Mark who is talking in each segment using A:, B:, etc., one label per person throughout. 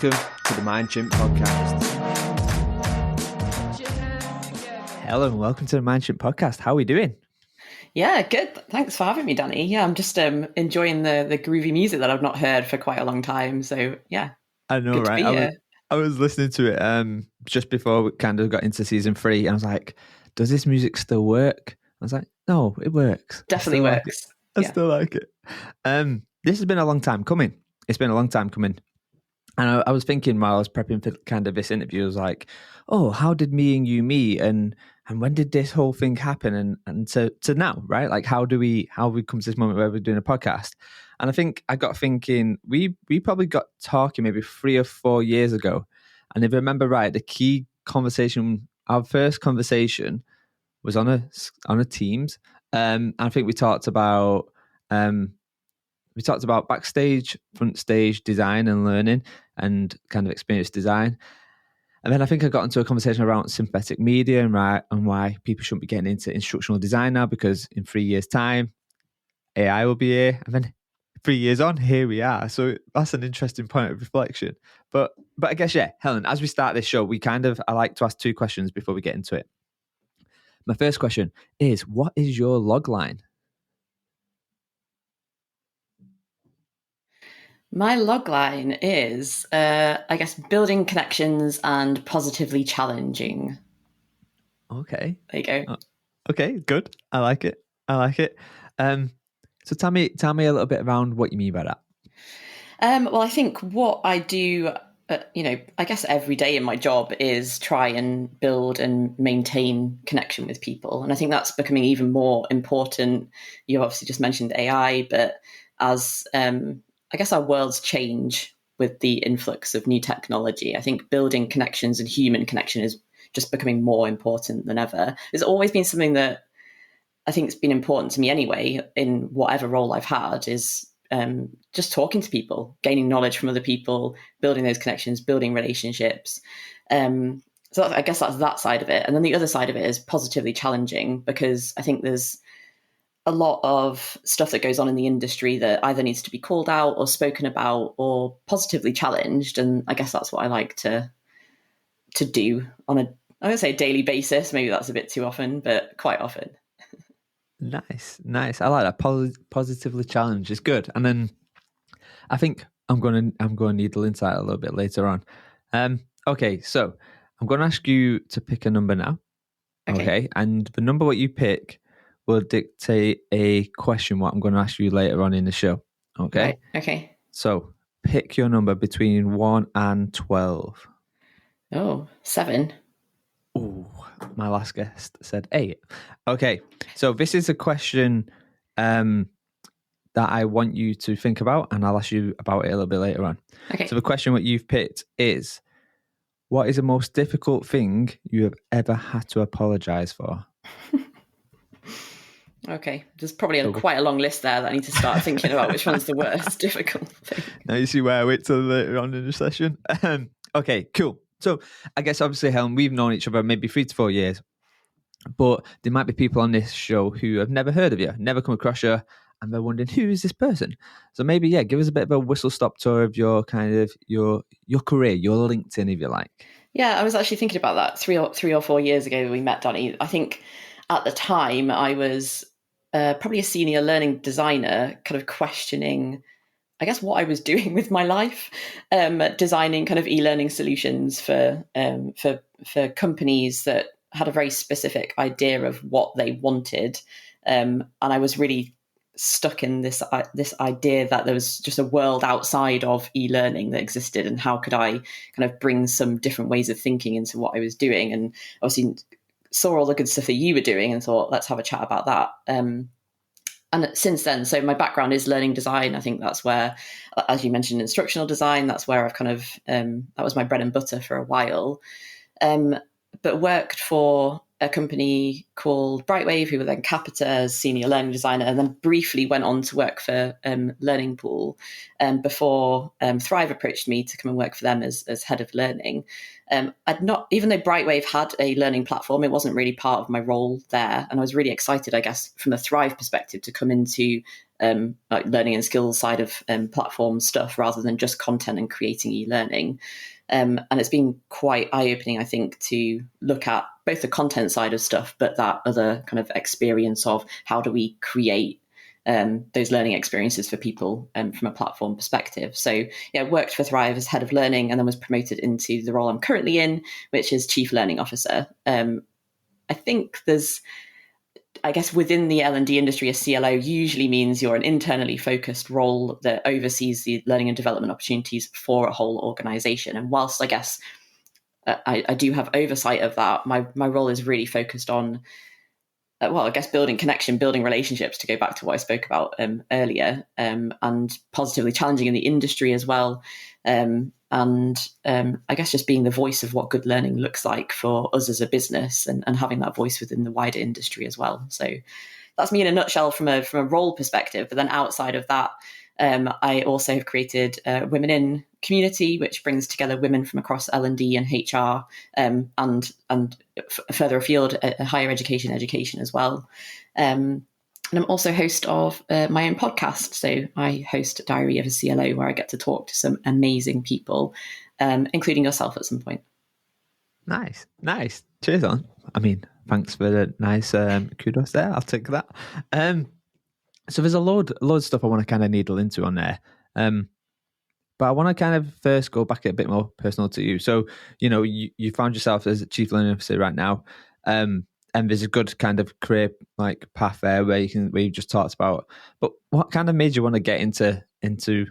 A: welcome to the Mind Chimp podcast. Helen, welcome to the Mind Chimp podcast. How are we doing?
B: Yeah, good. Thanks for having me, Danny. Yeah, I'm just enjoying the groovy music that I've not heard for quite a long time. So yeah,
A: I know,
B: good
A: right?
B: to be here.
A: I was listening to it just before we kind of got into season 3, and I was like, does this music still work? I was like, no, it works.
B: Definitely works.
A: I still like it. This has been a long time coming. It's been a long time coming. And I was thinking while I was prepping for kind of this interview, I was like, oh, how did me and you meet? And when did this whole thing happen? And to now, right? Like, how we come to this moment where we're doing a podcast? And I think I got thinking, we probably got talking maybe 3 or 4 years ago. And if I remember right, the key conversation, our first conversation was on a Teams. And I think we talked about backstage, front stage design and learning and kind of experience design. And then I think I got into a conversation around synthetic media and why people shouldn't be getting into instructional design now, because in 3 years' time, AI will be here. And then 3 years on, here we are. So that's an interesting point of reflection. But I guess, yeah, Helen, as we start this show, I like to ask 2 questions before we get into it. My first question is, what is your log line?
B: My log line is, I guess, building connections and positively challenging.
A: Okay.
B: There you go.
A: Okay, good. I like it. So tell me a little bit around what you mean by that.
B: Well, I think what I do, I guess every day in my job is try and build and maintain connection with people. And I think that's becoming even more important. You obviously just mentioned AI, but as I guess our worlds change with the influx of new technology, I think building connections and human connection is just becoming more important than ever. It's always been something that I think it's been important to me anyway, in whatever role I've had, is just talking to people, gaining knowledge from other people, building those connections, building relationships. So I guess that's that side of it. And then the other side of it is positively challenging, because I think there's a lot of stuff that goes on in the industry that either needs to be called out or spoken about or positively challenged. And I guess that's what I like to do on I would say daily basis. Maybe that's a bit too often, but quite often.
A: Nice. I like that. Positively challenged is good. And then I think I'm going to need the insight a little bit later on. Okay, so I'm going to ask you to pick a number now. Okay. And the number what you pick will dictate a question what I'm going to ask you later on in the show. Okay.
B: Right. Okay.
A: So pick your number between 1 and 12.
B: Oh, 7.
A: Oh, my last guest said 8. Okay, so this is a question that I want you to think about, and I'll ask you about it a little bit later on.
B: Okay.
A: So the question what you've picked is, what is the most difficult thing you have ever had to apologize for?
B: Okay, there's probably quite a long list there that I need to start thinking about which one's the worst difficult thing.
A: Now you see why I wait till later on in the session. Okay, cool. So I guess obviously, Helen, we've known each other maybe 3 to 4 years, but there might be people on this show who have never heard of you, never come across you, and they're wondering, who is this person? So maybe, yeah, give us a bit of a whistle-stop tour of your kind of your career, your LinkedIn, if you like.
B: Yeah, I was actually thinking about that 3 or 4 years ago when we met, Danny. I think at the time I was probably a senior learning designer, kind of questioning, I guess, what I was doing with my life, designing kind of e-learning solutions for companies that had a very specific idea of what they wanted, and I was really stuck in this idea that there was just a world outside of e-learning that existed, and how could I kind of bring some different ways of thinking into what I was doing. And obviously saw all the good stuff that you were doing and thought, let's have a chat about that. And since then, so my background is learning design. I think that's where, as you mentioned, instructional design, that's where I've kind of, that was my bread and butter for a while. But worked for a company called Brightwave, who were then Capita as senior learning designer, and then briefly went on to work for Learning Pool before Thrive approached me to come and work for them as head of learning. I'd not, even though Brightwave had a learning platform, it wasn't really part of my role there. And I was really excited, I guess, from a Thrive perspective to come into like learning and skills side of platform stuff rather than just content and creating e-learning. And it's been quite eye-opening, I think, to look at both the content side of stuff, but that other kind of experience of how do we create those learning experiences for people from a platform perspective. So yeah, worked for Thrive as head of learning and then was promoted into the role I'm currently in, which is chief learning officer. I think I guess within the L&D industry, a CLO usually means you're an internally focused role that oversees the learning and development opportunities for a whole organization. And whilst I guess I do have oversight of that, my role is really focused on, I guess building connection, building relationships, to go back to what I spoke about earlier, and positively challenging in the industry as well. I guess just being the voice of what good learning looks like for us as a business and having that voice within the wider industry as well. So that's me in a nutshell from a role perspective. But then outside of that, I also have created Women in Community, which brings together women from across L&D and HR, and further afield, higher education as well. And I'm also host of my own podcast. So I host Diary of a CLO, where I get to talk to some amazing people, including yourself at some point.
A: Nice. Cheers on. I mean, thanks for the nice kudos there. I'll take that. So there's a load of stuff I want to kind of needle into on there. But I want to kind of first go back a bit more personal to you. So, you found yourself as a chief learning officer right now. And there's a good kind of career like path there where you just talked about. But what kind of made you want to get into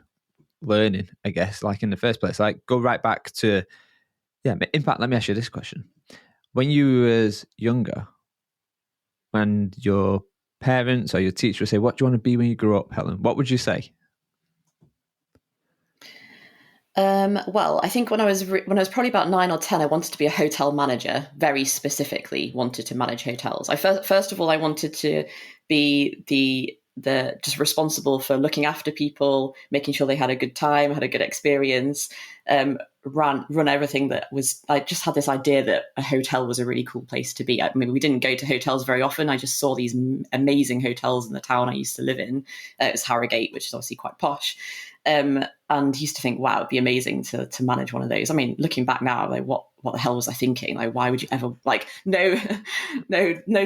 A: learning, I guess, like in the first place? Like go right back to, in fact, let me ask you this question. When you was younger, and your parents or your teacher would say, "What do you want to be when you grow up, Helen?" What would you say?
B: Well, I think when I was probably about 9 or 10, I wanted to be a hotel manager. Very specifically, wanted to manage hotels. First of all, I wanted to be the just responsible for looking after people, making sure they had a good time, had a good experience. Run everything that was. I just had this idea that a hotel was a really cool place to be. I mean, we didn't go to hotels very often. I just saw these amazing hotels in the town I used to live in. It was Harrogate, which is obviously quite posh. And used to think, wow, it'd be amazing to manage one of those. I mean, looking back now, like what the hell was I thinking? Like, why would you ever, like, no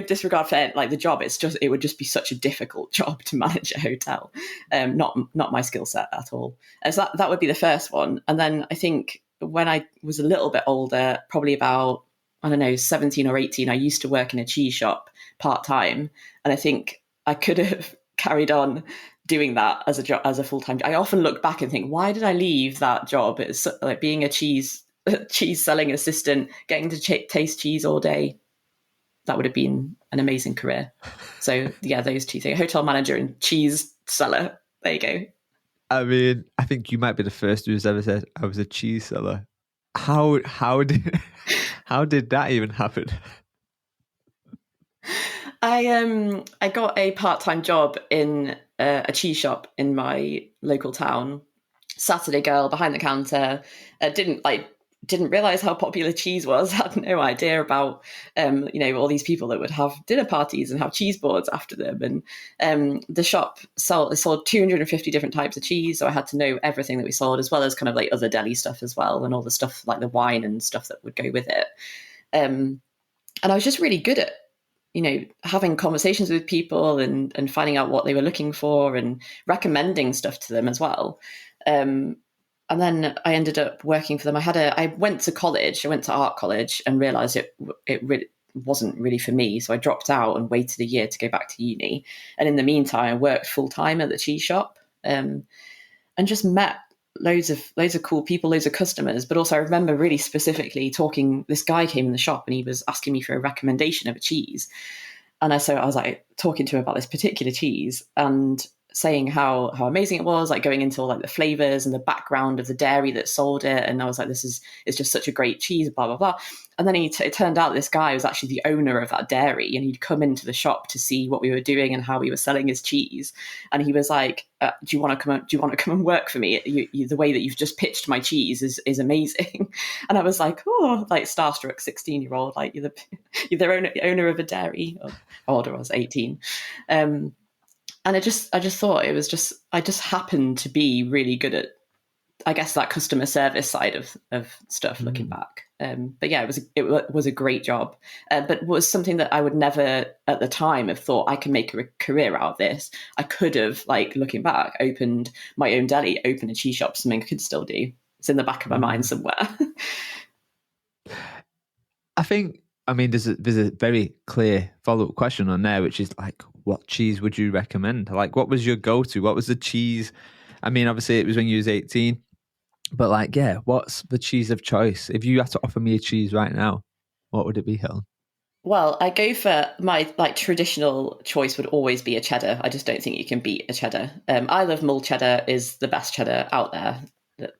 B: disregard for like the job. It would just be such a difficult job to manage a hotel. Not my skill set at all. So that would be the first one. And then I think when I was a little bit older, probably about, I don't know, 17 or 18, I used to work in a cheese shop part-time. And I think I could have carried on doing that as a job, as a full-time job. I often look back and think, why did I leave that job? It's like being a cheese selling assistant, getting to taste cheese all day. That would have been an amazing career. So yeah, those two things: hotel manager and cheese seller. There you go.
A: I mean, I think you might be the first who's ever said I was a cheese seller. How did that even happen?
B: I got a part-time job in a cheese shop in my local town. Saturday girl behind the counter. Didn't realize how popular cheese was. Had no idea about all these people that would have dinner parties and have cheese boards after them. And the shop sold 250 different types of cheese, so I had to know everything that we sold, as well as kind of like other deli stuff as well, and all the stuff like the wine and stuff that would go with it. And I was just really good at having conversations with people and finding out what they were looking for and recommending stuff to them as well. And then I ended up working for them. I went to college. I went to art college and realized it really wasn't really for me. So I dropped out and waited a year to go back to uni. And in the meantime, I worked full time at the cheese shop, and just met loads of cool people, loads of customers. But also I remember really specifically this guy came in the shop and he was asking me for a recommendation of a cheese. And I was like talking to him about this particular cheese and saying how amazing it was, like going into all like the flavors and the background of the dairy that sold it. And I was like, it's just such a great cheese, blah, blah, blah. And then it turned out this guy was actually the owner of that dairy, and he'd come into the shop to see what we were doing and how we were selling his cheese. And he was like, "Do you want to come? Do you want to come and work for me? The way that you've just pitched my cheese is amazing." And I was like, "Oh, like starstruck 16-year-old, like you're the owner of a dairy." Or how old I was, 18. And I just thought it was I just happened to be really good at, I guess, that customer service side of stuff looking back. But yeah, it was a great job, but was something that I would never at the time have thought I can make a career out of this. I could have, like, looking back, opened my own deli, opened a cheese shop, something I could still do. It's in the back of my mind somewhere.
A: I mean, there's a very clear follow-up question on there, which is like, what cheese would you recommend? Like, what was your go-to? What was the cheese? I mean, obviously it was when you was 18, but like, yeah, what's the cheese of choice? If you had to offer me a cheese right now, what would it be, Helen?
B: Well, I go for my, like, traditional choice would always be a cheddar. I just don't think you can beat a cheddar. I love mull cheddar is the best cheddar out there.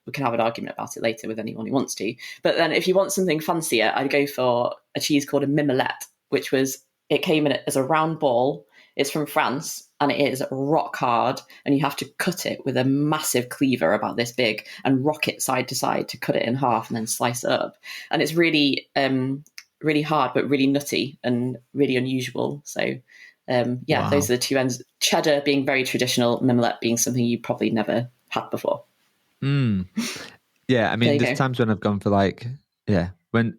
B: We can have an argument about it later with anyone who wants to. But then if you want something fancier, I'd go for a cheese called a mimolette, it came in as a round ball. It's from France, and it is rock hard, and you have to cut it with a massive cleaver about this big and rock it side to side to cut it in half and then slice it up. And it's really, really hard, but really nutty and really unusual. So
A: Wow.
B: those are the two ends. Cheddar being very traditional, mimolette being something you probably never had before.
A: Yeah, I mean, there's
B: Go.
A: times when I've gone for like, yeah, when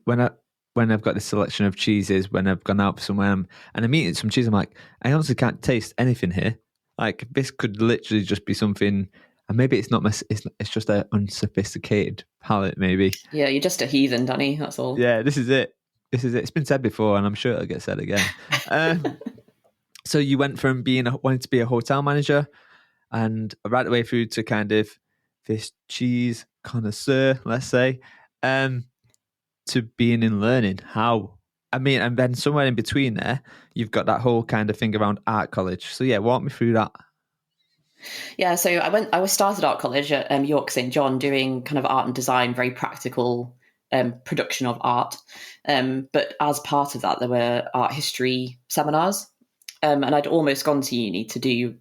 A: I've got this selection of cheeses, when I've gone out somewhere and I'm eating some cheese, I'm like, I honestly can't taste anything here. Like, this could literally just be something, and maybe it's not it's just an unsophisticated palate, maybe.
B: Yeah, you're just a heathen, Danny. That's all.
A: Yeah, this is it. This is it. It's been said before, and I'm sure it'll get said again. So you went from wanting to be a hotel manager, and right away through to kind of this cheese connoisseur, let's say, to being in learning. How? I mean, and then somewhere in between there, you've got that whole kind of thing around art college. So yeah, walk me through that.
B: Yeah, so I was started art college at York St John, doing kind of art and design, very practical production of art. But as part of that, there were art history seminars. And I'd almost gone to uni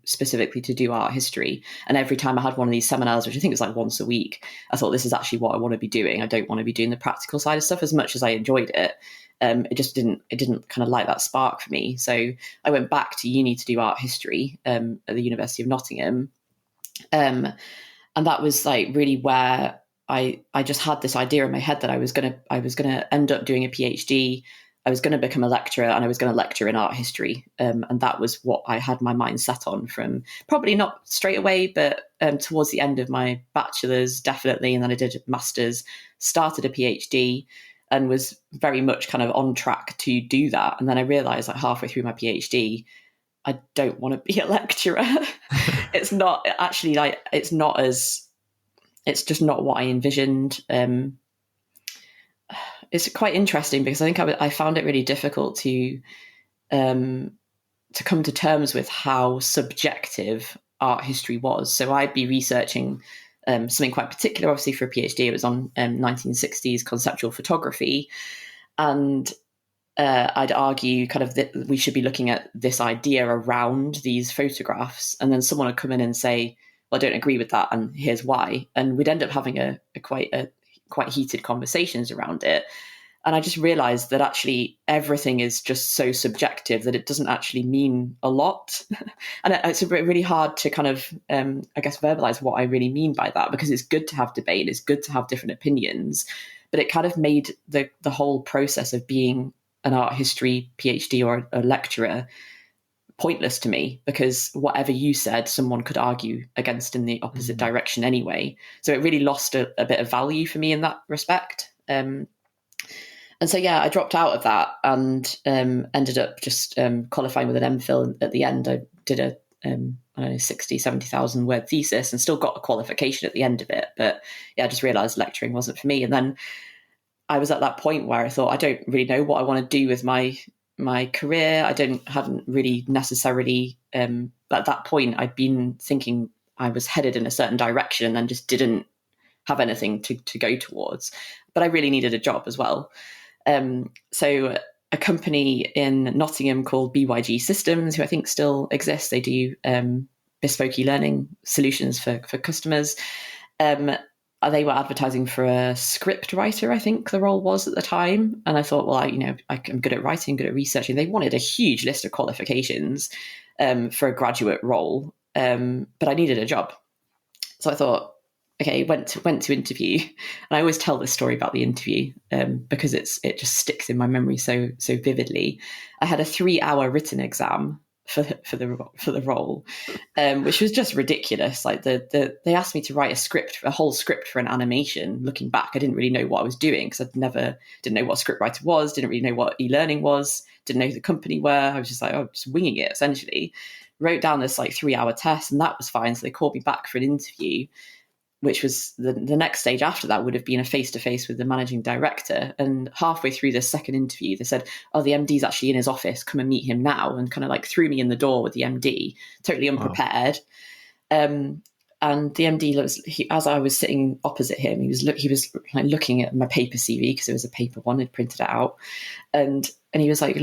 B: specifically to do art history. And every time I had one of these seminars, which I think was like once a week, I thought, this is actually what I want to be doing. I don't want to be doing the practical side of stuff as much as I enjoyed it. It didn't kind of light that spark for me. So I went back to uni to do art history at the University of Nottingham. And that was like really where I just had this idea in my head that I was gonna end up doing a PhD. I was going to become a lecturer, and I was going to lecture in art history. And that was what I had my mind set on, from probably not straight away, but towards the end of my bachelor's, definitely. And then I did a master's, started a PhD, and was very much kind of on track to do that. And then I realized, like, halfway through my PhD, I don't want to be a lecturer. It's not actually like, it's just not what I envisioned. It's quite interesting because I think I found it really difficult to come to terms with how subjective art history was. So I'd be researching something quite particular, obviously for a PhD. It was on 1960s conceptual photography, and I'd argue kind of that we should be looking at this idea around these photographs, and then someone would come in and say, well, I don't agree with that, and here's why. And we'd end up having a quite heated conversations around it. And I just realized that actually everything is just so subjective that it doesn't actually mean a lot. And it's really hard to kind of, I guess, verbalize what I really mean by that, because it's good to have debate, it's good to have different opinions, but it kind of made the whole process of being an art history PhD or a lecturer pointless to me, because whatever you said, someone could argue against in the opposite direction anyway. So it really lost a bit of value for me in that respect. And so, yeah, I dropped out of that and ended up just qualifying with an MPhil at the end. I did a, I don't know, 60, 70,000 word thesis and still got a qualification at the end of it. But yeah, I just realized lecturing wasn't for me. And then I was at that point where I thought, I don't really know what I want to do with my career. Hadn't really necessarily, at that point, I'd been thinking I was headed in a certain direction and then just didn't have anything to go towards. But I really needed a job as well. So a company in Nottingham called BYG Systems, who I think still exists. They do bespoke e-learning solutions for customers. They were advertising for a script writer, I think the role was at the time. And I thought, well, I'm good at writing, good at researching. They wanted a huge list of qualifications for a graduate role, but I needed a job. So I thought, okay, went to interview, and I always tell this story about the interview because it just sticks in my memory so vividly. I had a 3-hour written exam for the role, which was just ridiculous. Like they asked me to write a whole script for an animation. Looking back, I didn't really know what I was doing because didn't know what a scriptwriter was, didn't really know what e-learning was, didn't know who the company were. I was just like, just winging it essentially. Wrote down this 3-hour test, and that was fine. So they called me back for an interview, which was the next stage after that would have been a face-to-face with the managing director. And halfway through the second interview, they said, oh, the MD's actually in his office, come and meet him now, and kind of threw me in the door with the MD, totally unprepared. Wow. And the MD, as I was sitting opposite him, he was looking at my paper CV because it was a paper one, he'd printed it out. And he was like,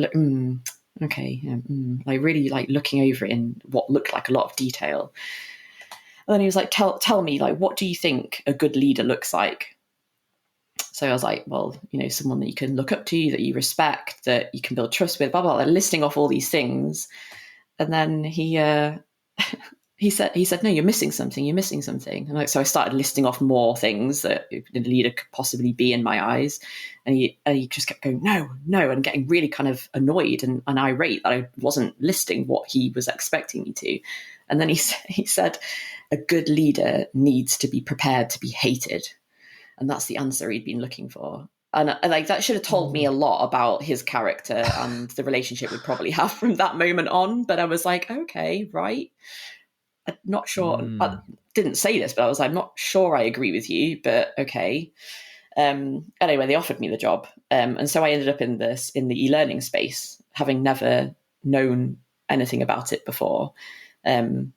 B: okay, really looking over it in what looked like a lot of detail. And then he was like, tell me, what do you think a good leader looks like? So I was like, well, someone that you can look up to, that you respect, that you can build trust with, blah, blah, blah, listing off all these things. And then he said, no, you're missing something. And so I started listing off more things that a leader could possibly be in my eyes. And he just kept going, no, and getting really kind of annoyed and irate that I wasn't listing what he was expecting me to. And then he said, a good leader needs to be prepared to be hated. And that's the answer he'd been looking for. And that should have told me a lot about his character and the relationship we'd probably have from that moment on. But I was like, okay, right. I'm not sure. I didn't say this, but I was like, I'm not sure I agree with you, but okay. Anyway, they offered me the job. And so I ended up in the e-learning space, having never known anything about it before. And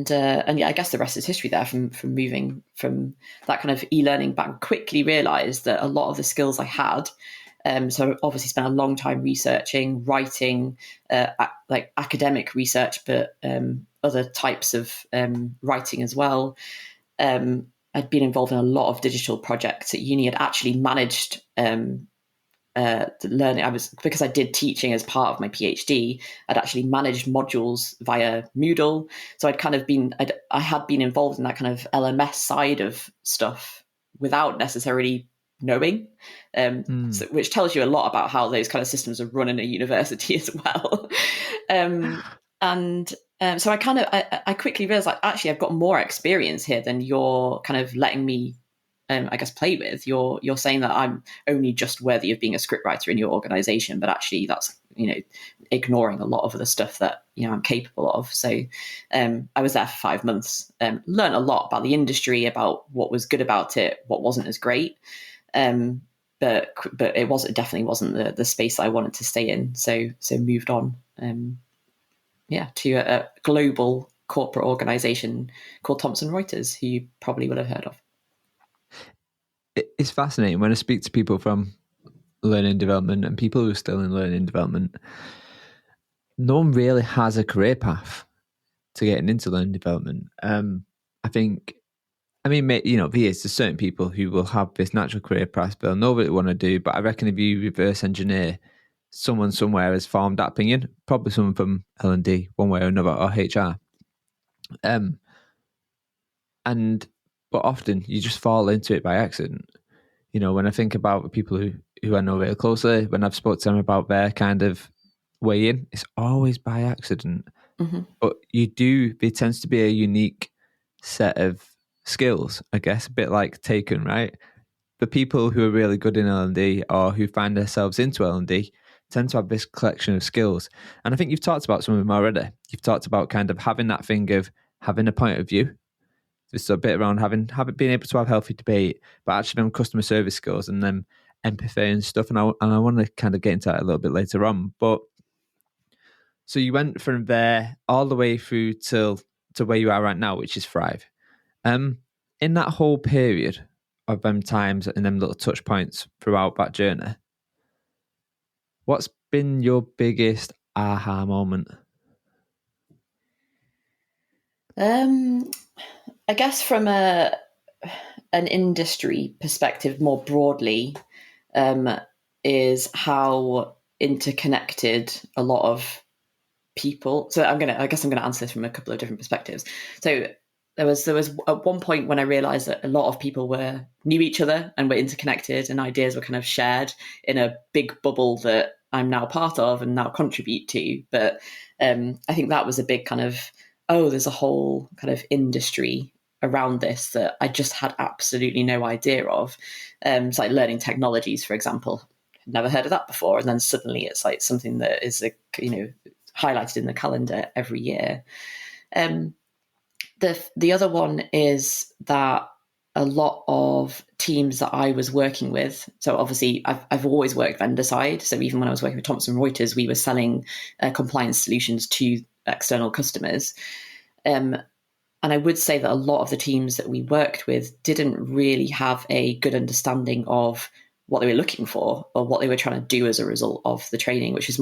B: yeah, I guess the rest is history there from moving from that kind of e-learning back. Quickly realized that a lot of the skills I had, so obviously spent a long time researching, writing, academic research, but other types of writing as well. I'd been involved in a lot of digital projects at uni. I'd actually managed the learning. Because I did teaching as part of my PhD, I'd actually managed modules via Moodle. So I had been involved in that kind of LMS side of stuff without necessarily knowing, which tells you a lot about how those kind of systems are run in a university as well. So I quickly realized, actually, I've got more experience here than you're kind of letting me play with. You're saying that I'm only just worthy of being a scriptwriter in your organization, but actually that's, ignoring a lot of the stuff that, I'm capable of. So I was there for 5 months, learned a lot about the industry, about what was good about it, what wasn't as great. But it definitely wasn't the space I wanted to stay in. So moved on, to a global corporate organization called Thomson Reuters, who you probably will have heard of.
A: It's fascinating when I speak to people from learning development and people who are still in learning development. No one really has a career path to getting into learning development. There's certain people who will have this natural career path, they'll know what they want to do, but I reckon if you reverse engineer, someone somewhere has formed that opinion, probably someone from L&D, one way or another, or HR. But often you just fall into it by accident. When I think about the people who I know very closely, when I've spoken to them about their kind of way in, it's always by accident. Mm-hmm. But there tends to be a unique set of skills, I guess, a bit like Taken, right? The people who are really good in L&D or who find themselves into L&D tend to have this collection of skills. And I think you've talked about some of them already. You've talked about kind of having that thing of having a point of view. It's a bit around being able to have healthy debate, but actually on customer service skills and then empathy and stuff. And I want to kind of get into that a little bit later on. But so you went from there all the way through to where you are right now, which is Thrive. In that whole period, of them times and them little touch points throughout that journey, what's been your biggest aha moment?
B: I guess from an industry perspective more broadly, is how interconnected a lot of people. So I guess I'm gonna answer this from a couple of different perspectives. So there was at one point when I realized that a lot of people knew each other and were interconnected, and ideas were kind of shared in a big bubble that I'm now part of and now contribute to. But I think that was a big kind of, oh, there's a whole kind of industry around this that I just had absolutely no idea of. It's like learning technologies, for example. Never heard of that before, and then suddenly it's like something that is highlighted in the calendar every year. The other one is that a lot of teams that I was working with, so obviously I've always worked vendor side. So even when I was working with Thomson Reuters, we were selling compliance solutions to external customers. And I would say that a lot of the teams that we worked with didn't really have a good understanding of what they were looking for or what they were trying to do as a result of the training, which has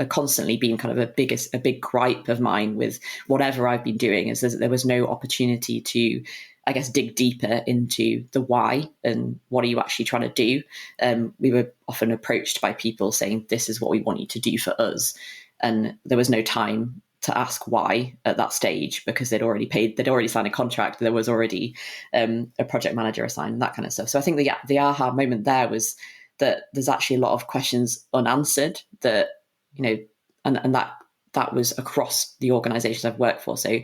B: constantly been kind of a big gripe of mine with whatever I've been doing, is that there was no opportunity to, I guess, dig deeper into the why and what are you actually trying to do. We were often approached by people saying, this is what we want you to do for us. And there was no time to ask why at that stage, because they'd already signed a contract. There was already a project manager assigned and that kind of stuff. So I think the aha moment there was that there's actually a lot of questions unanswered that, and that was across the organizations I've worked for. So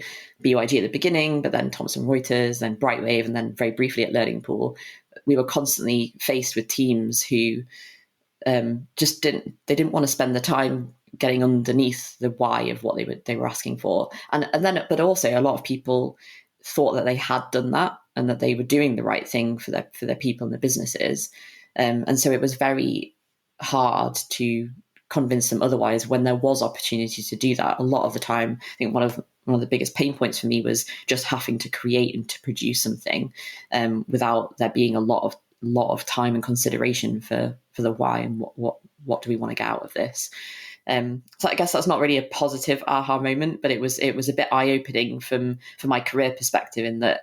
B: BYG at the beginning, but then Thomson Reuters, then Brightwave, and then very briefly at Learning Pool. We were constantly faced with teams who just didn't want to spend the time getting underneath the why of what they were asking for. But also a lot of people thought that they had done that and that they were doing the right thing for their people and the businesses. And so it was very hard to convince them otherwise when there was opportunity to do that. A lot of the time, I think one of the biggest pain points for me was just having to create and to produce something without there being a lot of time and consideration for the why and what do we want to get out of this. So I guess that's not really a positive aha moment, but it was a bit eye-opening from my career perspective, in that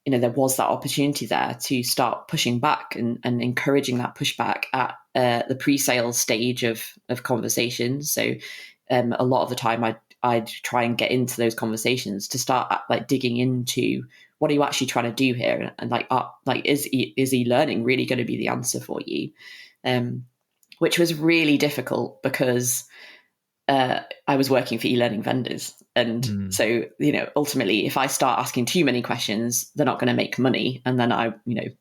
B: there was that opportunity there to start pushing back and encouraging that pushback at the pre-sales stage of conversations. So a lot of the time I'd try and get into those conversations to start digging into what are you actually trying to do here, and is e-learning really going to be the answer for you, which was really difficult because I was working for e-learning vendors. And so, ultimately, if I start asking too many questions, they're not going to make money. And then I'm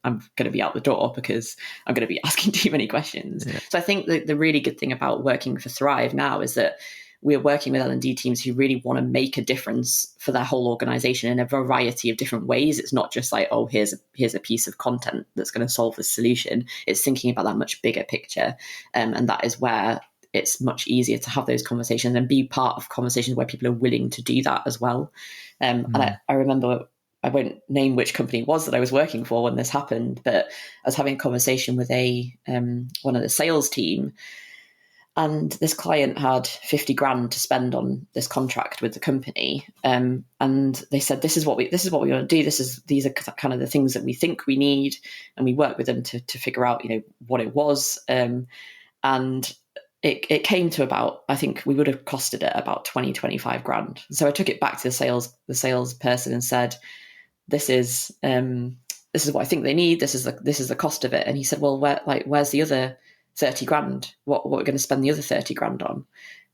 B: going to be out the door because I'm going to be asking too many questions. Yeah. So I think the really good thing about working for Thrive now is that we're working with L&D teams who really want to make a difference for their whole organization in a variety of different ways. It's not just like, oh, here's a piece of content that's going to solve the solution. It's thinking about that much bigger picture. And that is where it's much easier to have those conversations and be part of conversations where people are willing to do that as well. And I remember, I won't name which company it was that I was working for when this happened, but I was having a conversation with one of the sales team, and this client had 50 grand to spend on this contract with the company. And they said, this is what we want to do. These are kind of the things that we think we need. And we worked with them to figure out, what it was. And it came to about, I think we would have costed it about 25 grand. So I took it back to the salesperson and said, this is what I think they need. This is the cost of it. And he said, well, where's the other 30 grand? What we're going to spend the other 30 grand on?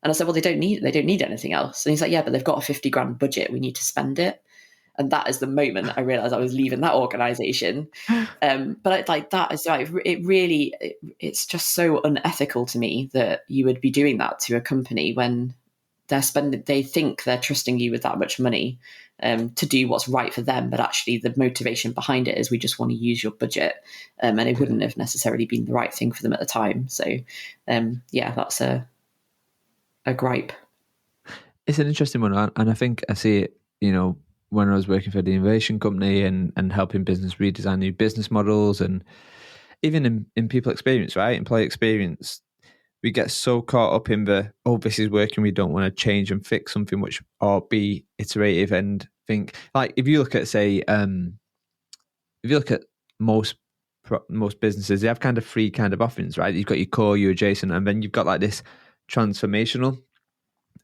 B: And I said, well, they don't need anything else. And he's like, yeah, but they've got a 50 grand budget. We need to spend it. And that is the moment I realized I was leaving that organization. But that is like, it's just so unethical to me that you would be doing that to a company when they think they're trusting you with that much money to do what's right for them. But actually the motivation behind it is, we just want to use your budget. And it wouldn't have necessarily been the right thing for them at the time. So that's a gripe.
A: It's an interesting one. And I think I see it, when I was working for the innovation company and helping business redesign new business models, and even in people experience, right? Employee experience, we get so caught up in this is working, we don't want to change and fix something, which, or be iterative and think, like, if you look at, say, if you look at most businesses, they have kind of three kind of offerings, right? You've got your core, your adjacent, and then you've got like this transformational.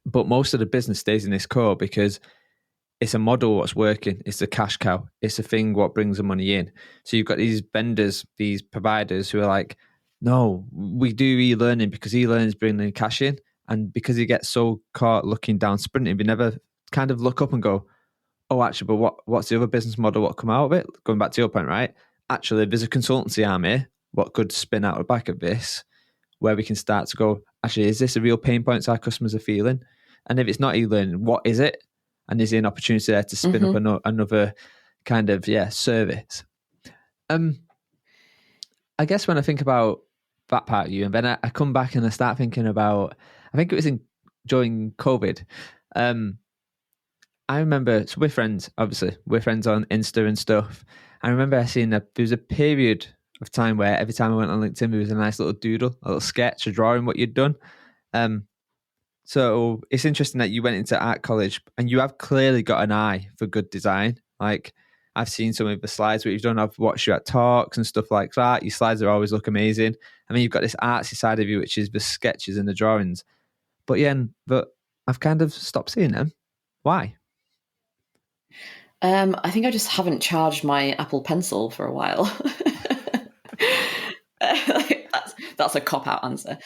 A: But most of the business stays in this core because it's a model what's working. It's the cash cow. It's the thing what brings the money in. So you've got these vendors, these providers who are like, no, we do e-learning because e-learning is bringing cash in. And because you get so caught looking down, sprinting, we never kind of look up and go, oh, actually, but what's the other business model? What come out of it? Going back to your point, right? Actually, there's a consultancy arm here. What could spin out the back of this, where we can start to go, actually, is this a real pain point our customers are feeling? And if it's not e-learning, what is it? And is there an opportunity there to spin up another kind of, service? I guess when I think about that part of you, and then I come back and I start thinking about, I think it was during COVID. I remember, so we're friends, obviously. We're friends on Insta and stuff. I remember seeing that there was a period of time where every time I went on LinkedIn, there was a nice little doodle, a little sketch, a drawing what you'd done. So it's interesting that you went into art college and you have clearly got an eye for good design. Like, I've seen some of the slides that you've done. I've watched you at talks and stuff like that. Your slides are always look amazing. I mean, you've got this artsy side of you, which is the sketches and the drawings. But but I've kind of stopped seeing them. Why?
B: I think I just haven't charged my Apple Pencil for a while. That's a cop-out answer.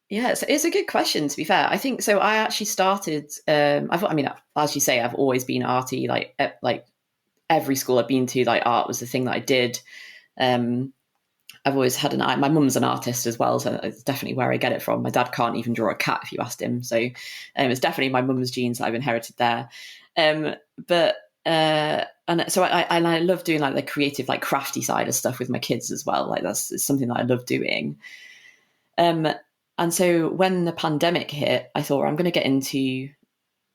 B: Yeah, it's a good question, to be fair. I think so. I actually started. As you say, I've always been arty. Like every school I've been to, like art was the thing that I did. I've always had an eye. My mum's an artist as well, so it's definitely where I get it from. My dad can't even draw a cat if you asked him. So it's definitely my mum's genes that I've inherited there. And so I love doing like the creative, like crafty side of stuff with my kids as well. Like that's something that I love doing. And so when the pandemic hit, I thought, I'm going to get into.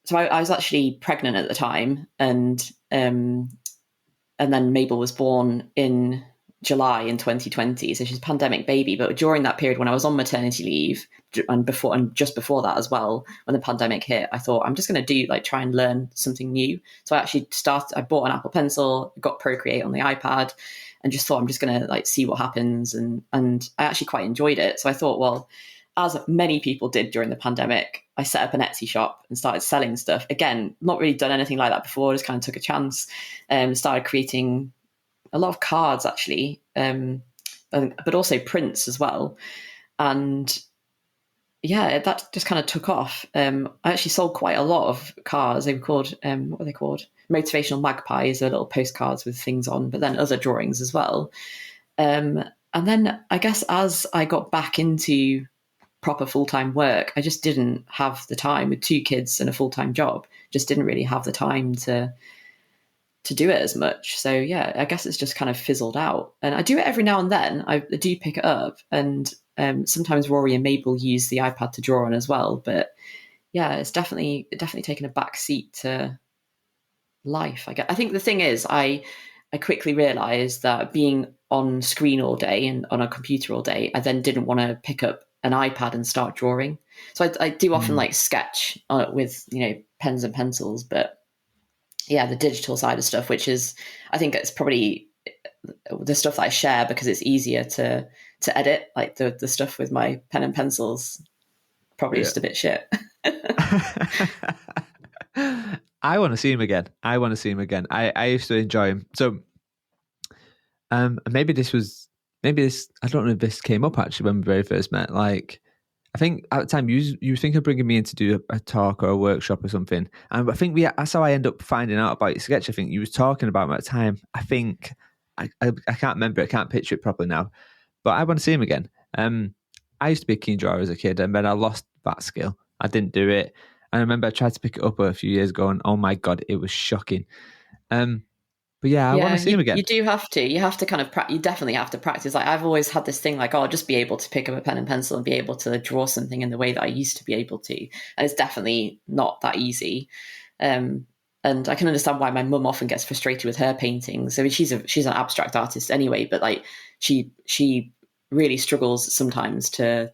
B: So I was actually pregnant at the time, and then Mabel was born in July in 2020. So she's a pandemic baby. But during that period when I was on maternity leave and just before that as well, when the pandemic hit, I thought I'm just going to try and learn something new. So I bought an Apple Pencil, got Procreate on the iPad, and just thought I'm just going to see what happens. And I actually quite enjoyed it. So I thought, well, as many people did during the pandemic, I set up an Etsy shop and started selling stuff. Again, not really done anything like that before, just kind of took a chance and started creating a lot of cards actually, but also prints as well. And yeah, that just kind of took off. I actually sold quite a lot of cards. They were called, what were they called? Motivational magpies, they're little postcards with things on, but then other drawings as well. And then I guess as I got back into proper full-time work, I just didn't have the time with 2 kids and a full-time job, just didn't really have the time to do it as much. So yeah, I guess it's just kind of fizzled out. And I do it every now and then. I do pick it up, and sometimes Rory and Mabel use the iPad to draw on as well. But yeah, it's definitely taken a back seat to life. I think the thing is, I quickly realized that being on screen all day and on a computer all day, I then didn't want to pick up an iPad and start drawing. So I do often sketch with pens and pencils, but yeah, the digital side of stuff, which is, I think it's probably the stuff that I share because it's easier to edit. Like the stuff with my pen and pencils, probably just a bit shit.
A: I want to see him again. I used to enjoy him. So maybe this, I don't know if this came up actually when we very first met. Like, I think at the time you were thinking of bringing me in to do a talk or a workshop or something. And I think that's how I end up finding out about your sketch. I think you was talking about him at the time. I think, I can't remember, I can't picture it properly now, but I want to see him again. I used to be a keen drawer as a kid, and then I lost that skill. I didn't do it. And I remember I tried to pick it up a few years ago, and oh my God, it was shocking. But yeah, I want to see him again.
B: You do have to. You have to kind of you definitely have to practice. Like I've always had this thing, like, oh, I'll just be able to pick up a pen and pencil and be able to draw something in the way that I used to be able to. And it's definitely not that easy. And I can understand why my mum often gets frustrated with her paintings. I mean, she's an abstract artist anyway, but like she really struggles sometimes to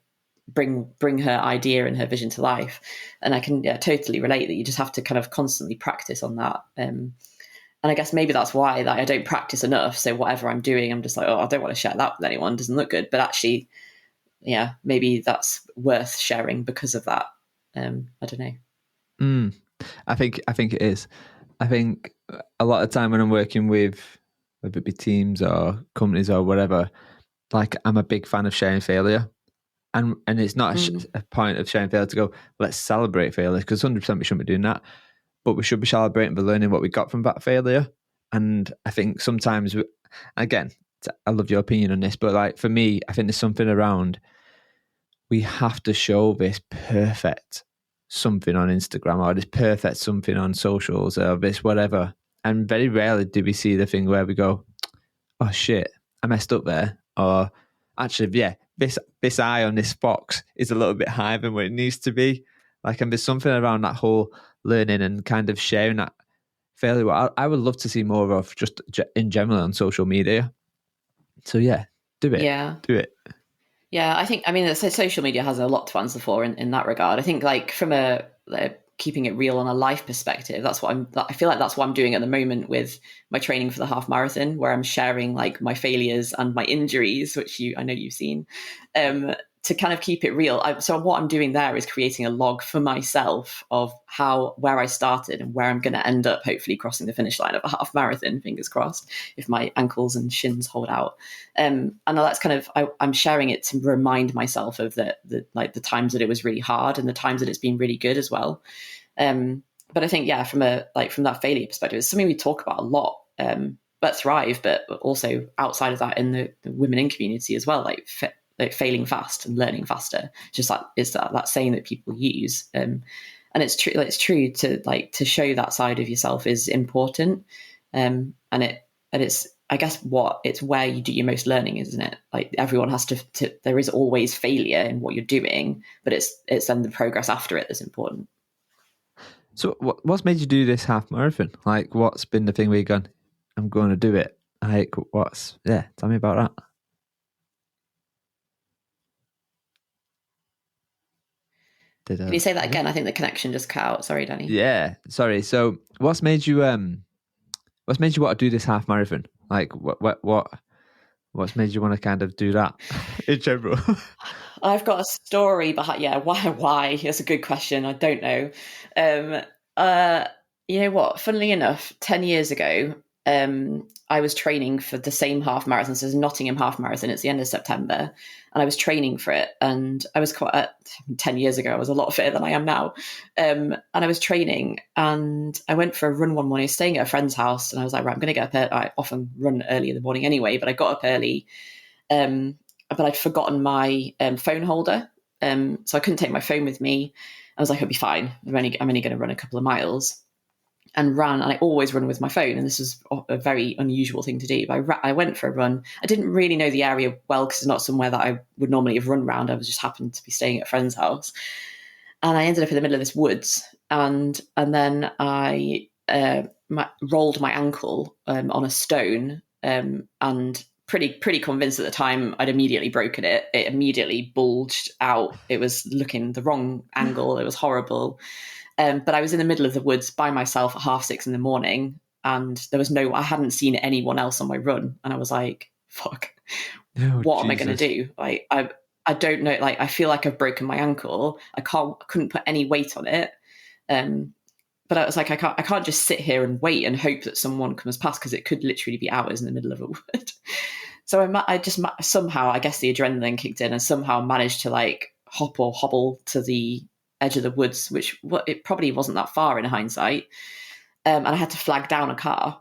B: bring her idea and her vision to life. And I can totally relate that you just have to kind of constantly practice on that. And I guess maybe that's why I don't practice enough. So whatever I'm doing, I'm just like, oh, I don't want to share that with anyone. It doesn't look good. But actually, yeah, maybe that's worth sharing because of that. I don't know.
A: I think it is. I think a lot of time when I'm working with, whether it be teams or companies or whatever, like I'm a big fan of sharing failure. And it's not a point of sharing failure to go, let's celebrate failure, because 100% we shouldn't be doing that. But we should be celebrating the learning what we got from that failure. And I think sometimes, again, I love your opinion on this, but like for me, I think there's something around, we have to show this perfect something on Instagram or this perfect something on socials or this whatever. And very rarely do we see the thing where we go, oh shit, I messed up there. Or actually, yeah, this eye on this fox is a little bit higher than what it needs to be. Like, and there's something around that whole learning and kind of sharing that failure. I would love to see more of just in general on social media. So yeah, do it.
B: Yeah.
A: Do it.
B: Yeah, I mean, social media has a lot to answer for in that regard. I think, like, from a keeping it real on a life perspective, I feel like that's what I'm doing at the moment with my training for the half marathon, where I'm sharing like my failures and my injuries, which I know you've seen, to kind of keep it real. So what I'm doing there is creating a log for myself of where I started and where I'm going to end up, hopefully crossing the finish line of a half marathon, fingers crossed, if my ankles and shins hold out. And that's kind of, I'm sharing it to remind myself of the times that it was really hard and the times that it's been really good as well. But I think, yeah, from that failure perspective, it's something we talk about a lot, but Thrive, but also outside of that in the women in community as well, like failing fast and learning faster. Just like is that saying that people use, and it's true. It's true to show that side of yourself is important, and it's I guess it's where you do your most learning, isn't it? Like everyone has to there is always failure in what you're doing, but it's then the progress after it that's important.
A: So what's made you do this half marathon? Like, what's been the thing where you've gone, I'm going to do it? Like, tell me about that.
B: Can you say that again? I think the connection just cut out. Sorry, Danny.
A: Yeah, sorry. So what's made you want to do this half marathon? Like, what's made you want to kind of do that in general?
B: I've got a story behind. Yeah, why? That's a good question. I don't know. You know what? Funnily enough, 10 years ago, I was training for the same half marathon. So it's Nottingham half marathon. It's the end of September, and I was training for it. And I was 10 years ago, I was a lot fitter than I am now. And I was training, and I went for a run one morning. I was staying at a friend's house, and I was like, right, I'm going to get up. I often run early in the morning anyway, but I got up early. But I'd forgotten my phone holder, so I couldn't take my phone with me. I was like, I'll be fine. I'm only going to run a couple of miles, and ran. And I always run with my phone, and this was a very unusual thing to do. But I went for a run. I didn't really know the area well because it's not somewhere that I would normally have run around. I was just happened to be staying at a friend's house, and I ended up in the middle of this woods, and then I rolled my ankle on a stone, and pretty convinced at the time I'd immediately broken it. It immediately bulged out. It was looking the wrong angle. It was horrible. But I was in the middle of the woods by myself at 6:30 in the morning, and I hadn't seen anyone else on my run. And I was like, fuck, what am I going to do? Like, I don't know. Like, I feel like I've broken my ankle. I couldn't put any weight on it. But I was like, I can't just sit here and wait and hope that someone comes past, because it could literally be hours in the middle of a wood. So I just somehow, I guess the adrenaline kicked in, and somehow managed to like hop or hobble to the edge of the woods, which it probably wasn't that far in hindsight. And I had to flag down a car.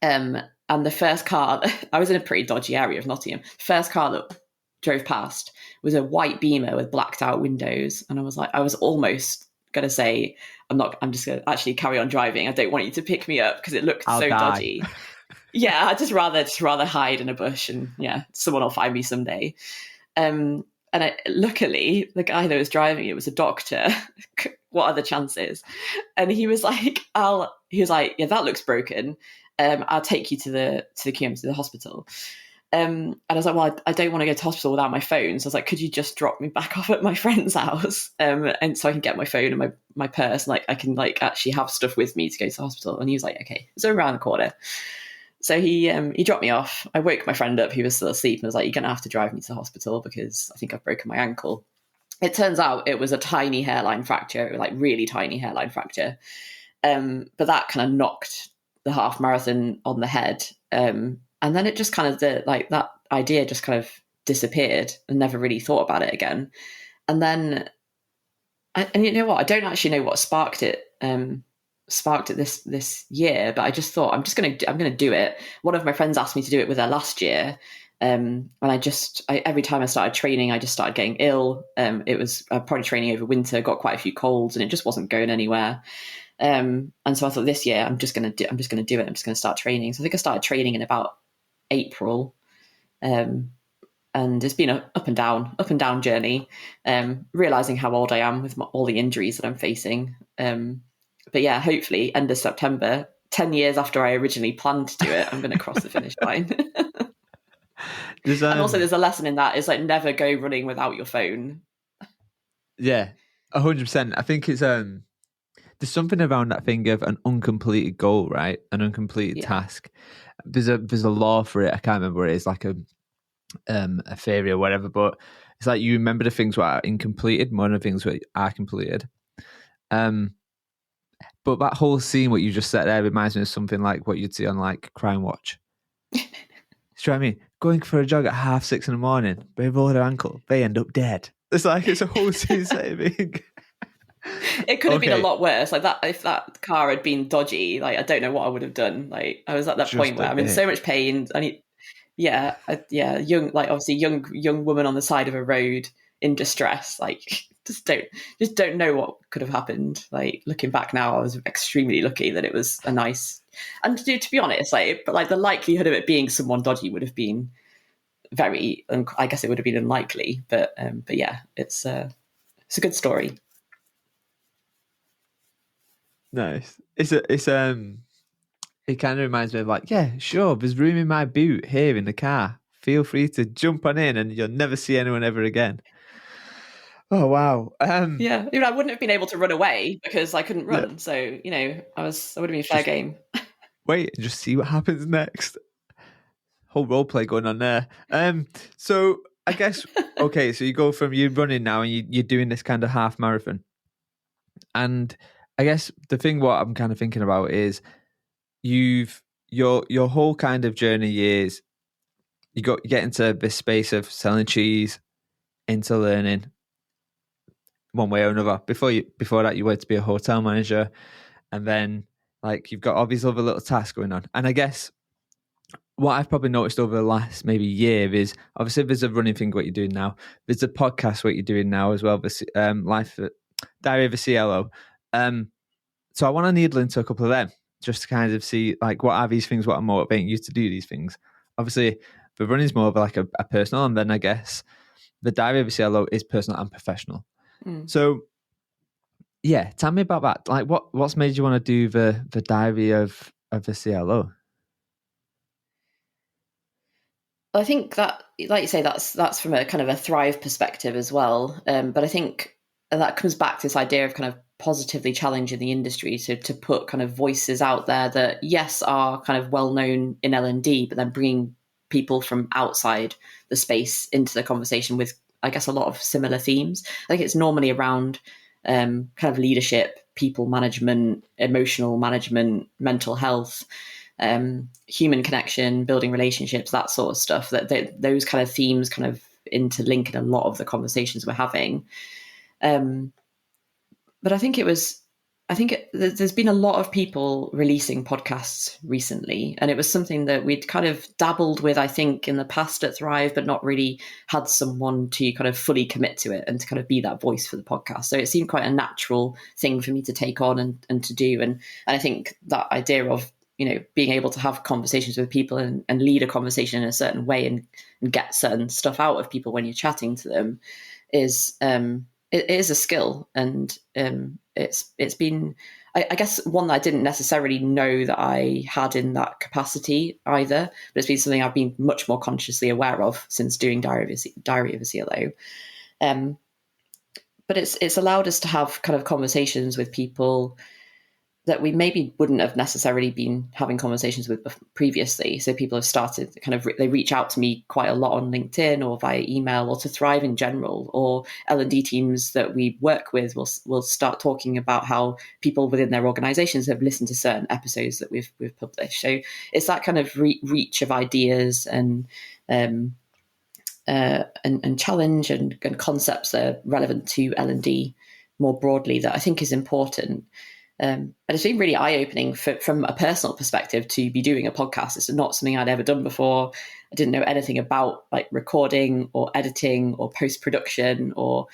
B: And the first car, I was in a pretty dodgy area of Nottingham. The first car that drove past was a white Beamer with blacked out windows. And I was almost going to say, I'm just going to actually carry on driving. I don't want you to pick me up because it looked so dodgy. Yeah, I'd just rather hide in a bush, and yeah, someone will find me someday. And luckily, the guy that was driving it was a doctor, what are the chances? And he was like, yeah, that looks broken. I'll take you to the QM, to the hospital. And I was like, well, I don't want to go to hospital without my phone. So I was like, could you just drop me back off at my friend's house? And so I can get my phone and my purse, and like I can like actually have stuff with me to go to the hospital. And he was like, okay, it's around the corner. So he dropped me off. I woke my friend up. He was still asleep, and was like, you're going to have to drive me to the hospital because I think I've broken my ankle. It turns out it was a tiny hairline fracture, like really tiny hairline fracture. But that kind of knocked the half marathon on the head. And then it just kind of, that idea just kind of disappeared and never really thought about it again. And then, and you know what? I don't actually know what sparked it this year, but I just thought I'm going to do it. One of my friends asked me to do it with her last year. And every time I started training, I just started getting ill. It was probably training over winter, got quite a few colds, and it just wasn't going anywhere. And so I thought this year I'm just going to do it. I'm just going to start training. So I think I started training in about April. And it's been an up and down journey, realizing how old I am with all the injuries that I'm facing. But yeah, hopefully end of September, 10 years after I originally planned to do it, I'm going to cross the finish line. And also there's a lesson in that, is like never go running without your phone.
A: Yeah, 100%. I think it's there's something around that thing of an uncompleted goal, right? An uncompleted task. There's a law for it. I can't remember what it is, like a theory or whatever, but it's like you remember the things that are incompleted more than the things that are completed. But that whole scene, what you just said there, reminds me of something like what you'd see on like Crime Watch. Do you know what I mean? Going for a jog at 6:30 in the morning, they roll their ankle, they end up dead. It's like it's a whole scene thing.
B: It could have been a lot worse. Like that, if that car had been dodgy, like I don't know what I would have done. Like I was at that just point where I'm in so much pain. Young, like obviously young woman on the side of a road in distress. Like just don't know what could have happened. Like looking back now, I was extremely lucky that it was a nice. And to be honest, like the likelihood of it being someone dodgy would have been very. I guess it would have been unlikely. But yeah, it's a good story.
A: Nice. It kind of reminds me of like, yeah, sure, there's room in my boot here in the car. Feel free to jump on in and you'll never see anyone ever again. Oh, wow.
B: Yeah, I wouldn't have been able to run away because I couldn't run. Yeah. So, I would have been fair game.
A: Wait and just see what happens next. Whole role play going on there. So I guess, okay, so you go from you running now and you're doing this kind of half marathon. And I guess the thing what I'm kind of thinking about is your whole kind of journey is you get into this space of selling cheese, into learning one way or another. Before that you went to be a hotel manager, and then like you've got all these other little tasks going on. And I guess what I've probably noticed over the last maybe year is obviously there's a running thing what you're doing now. There's a podcast what you're doing now as well. This Diary of a CLO. So I want to needle into a couple of them just to kind of see like what are these things, what are motivating you to do these things. Obviously, the running is more of like a personal, and then I guess the Diary of a CLO is personal and professional. So yeah, tell me about that. Like what's made you want to do the Diary of the CLO?
B: I think that, like you say, that's from a kind of a Thrive perspective as well. But I think that comes back to this idea of kind of positively challenging the industry to put kind of voices out there that, yes, are kind of well known in L&D, but then bringing people from outside the space into the conversation with, I guess, a lot of similar themes. I think it's normally around kind of leadership, people management, emotional management, mental health, human connection, building relationships, that sort of stuff. That those kind of themes kind of interlink in a lot of the conversations we're having. But I think there's been a lot of people releasing podcasts recently, and it was something that we'd kind of dabbled with, I think, in the past at Thrive, but not really had someone to kind of fully commit to it and to kind of be that voice for the podcast. So it seemed quite a natural thing for me to take on and to do. And I think that idea of, being able to have conversations with people and lead a conversation in a certain way and get certain stuff out of people when you're chatting to them is it is a skill, and it's been, I guess, one that I didn't necessarily know that I had in that capacity either, but it's been something I've been much more consciously aware of since doing Diary of a CLO. But it's allowed us to have kind of conversations with people that we maybe wouldn't have necessarily been having conversations with previously. So people have started they reach out to me quite a lot on LinkedIn or via email, or to Thrive in general, or L&D teams that we work with will start talking about how people within their organizations have listened to certain episodes that we've published. So it's that kind of reach of ideas and challenge and concepts that are relevant to L&D more broadly that I think is important. And it's been really eye-opening from a personal perspective to be doing a podcast. It's not something I'd ever done before. I didn't know anything about like recording or editing or post-production or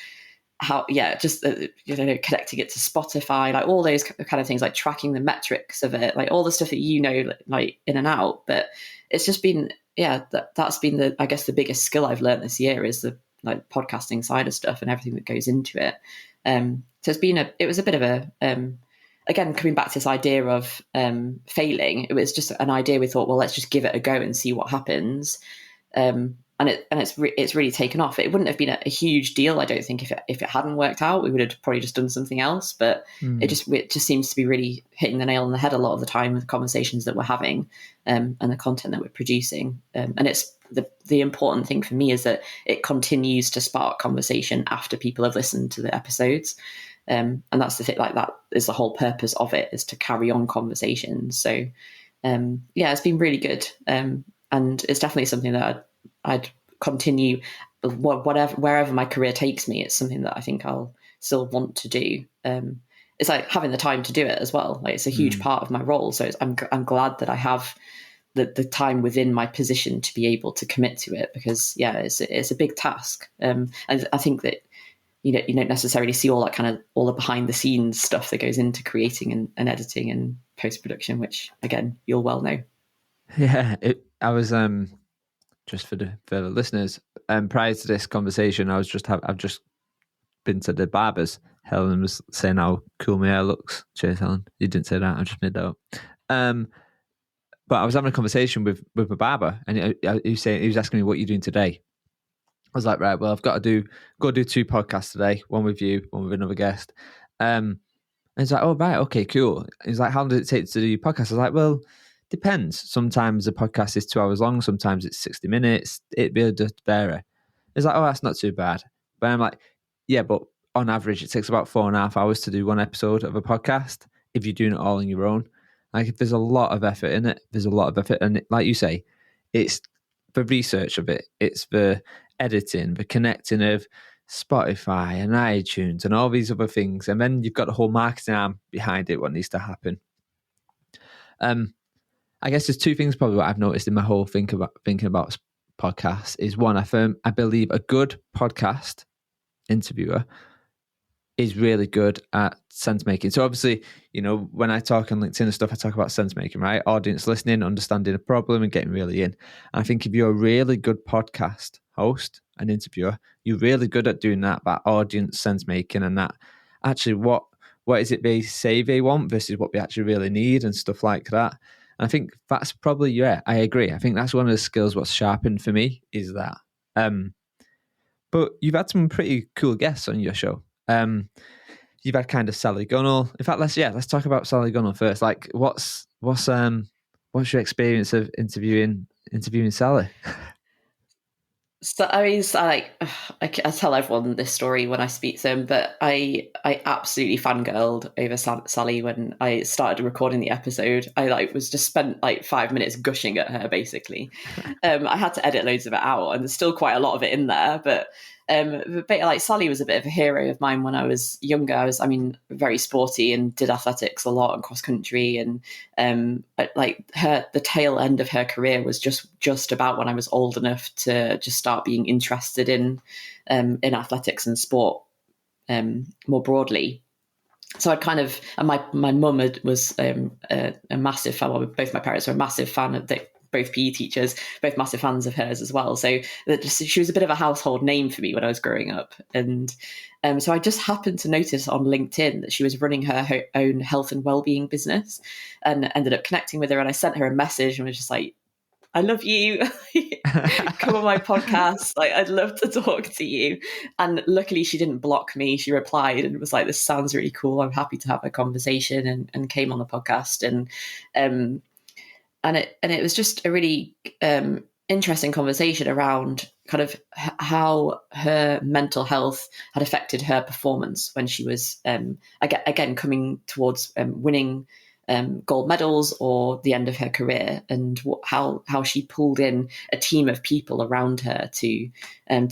B: how, just connecting it to Spotify, like all those kind of things, like tracking the metrics of it, like all the stuff that like in and out. But it's just been, that's been I guess the biggest skill I've learned this year is the like podcasting side of stuff and everything that goes into it. So it was a bit of a, again, coming back to this idea of failing, it was just an idea we thought, well, let's just give it a go and see what happens. And it's really taken off. It wouldn't have been a huge deal, I don't think, if it hadn't worked out. We would have probably just done something else. But it just seems to be really hitting the nail on the head a lot of the time with the conversations that we're having and the content that we're producing. And it's the important thing for me is that it continues to spark conversation after people have listened to the episodes. And that's the thing, like that is the whole purpose of it, is to carry on conversations. So it's been really good. And it's definitely something that I'd continue wherever my career takes me. It's something that I think I'll still want to do. It's like having the time to do it as well. Like it's a huge part of my role. So I'm glad that I have the time within my position to be able to commit to it, because it's a big task. And I think that you don't necessarily see all the behind the scenes stuff that goes into creating and editing and post production, which again you'll well know.
A: Yeah, I was just for the listeners. Prior to this conversation, I've just been to the barbers. Helen was saying how cool my hair looks. Cheers, Helen. You didn't say that. I just made that up. But I was having a conversation with my barber, and he was asking me, "What are you doing today?" I was like, "Right, well, I've got to do 2 podcasts today. One with you, one with another guest." And he's like, "Oh, right, okay, cool." He's like, "How long does it take to do your podcast?" I was like, "Well, depends. Sometimes the podcast is 2 hours long. Sometimes it's 60 minutes. It really does vary." He's like, "Oh, that's not too bad." But I'm like, "Yeah, but on average, it takes about 4.5 hours to do one episode of a podcast if you're doing it all on your own." Like, if there's a lot of effort in it, there's a lot of effort. And like you say, it's the research of it. It's the editing, the connecting of Spotify and iTunes and all these other things. And then you've got the whole marketing arm behind it, what needs to happen. I guess there's 2 things probably what I've noticed in my whole thinking about podcasts is, one, I believe a good podcast interviewer is really good at sense making. So obviously, when I talk on LinkedIn and stuff, I talk about sense making, right? Audience listening, understanding a problem and getting really in. And I think if you're a really good podcast host and interviewer, you're really good at doing that audience sense making, and that actually what is it they say they want versus what they actually really need and stuff like that. And I think that's probably, I agree. I think that's one of the skills what's sharpened for me is that. But you've had some pretty cool guests on your show. You've had kind of Sally Gunnell. In fact, let's talk about Sally Gunnell first. Like, what's your experience of interviewing Sally?
B: So I mean, I tell everyone this story when I speak to them, but I absolutely fangirled over Sally when I started recording the episode. I was just spent 5 minutes gushing at her, basically. I had to edit loads of it out, and there's still quite a lot of it in there, but Sally was a bit of a hero of mine when I was younger. I was, very sporty and did athletics a lot and cross country, and the tail end of her career was just about when I was old enough to just start being interested in athletics and sport more broadly. So I'd kind of, and my mum was a massive fan. Well, both my parents were a massive fan of both PE teachers, both massive fans of hers as well. So she was a bit of a household name for me when I was growing up. And so I just happened to notice on LinkedIn that she was running her own health and wellbeing business, and ended up connecting with her. And I sent her a message and was just like, I love you. Come on my podcast. Like, I'd love to talk to you. And luckily she didn't block me. She replied and was like, this sounds really cool. I'm happy to have a conversation, and came on the podcast. And it was just a really interesting conversation around kind of how her mental health had affected her performance when she was, again, coming towards winning gold medals or the end of her career, and how she pulled in a team of people around her to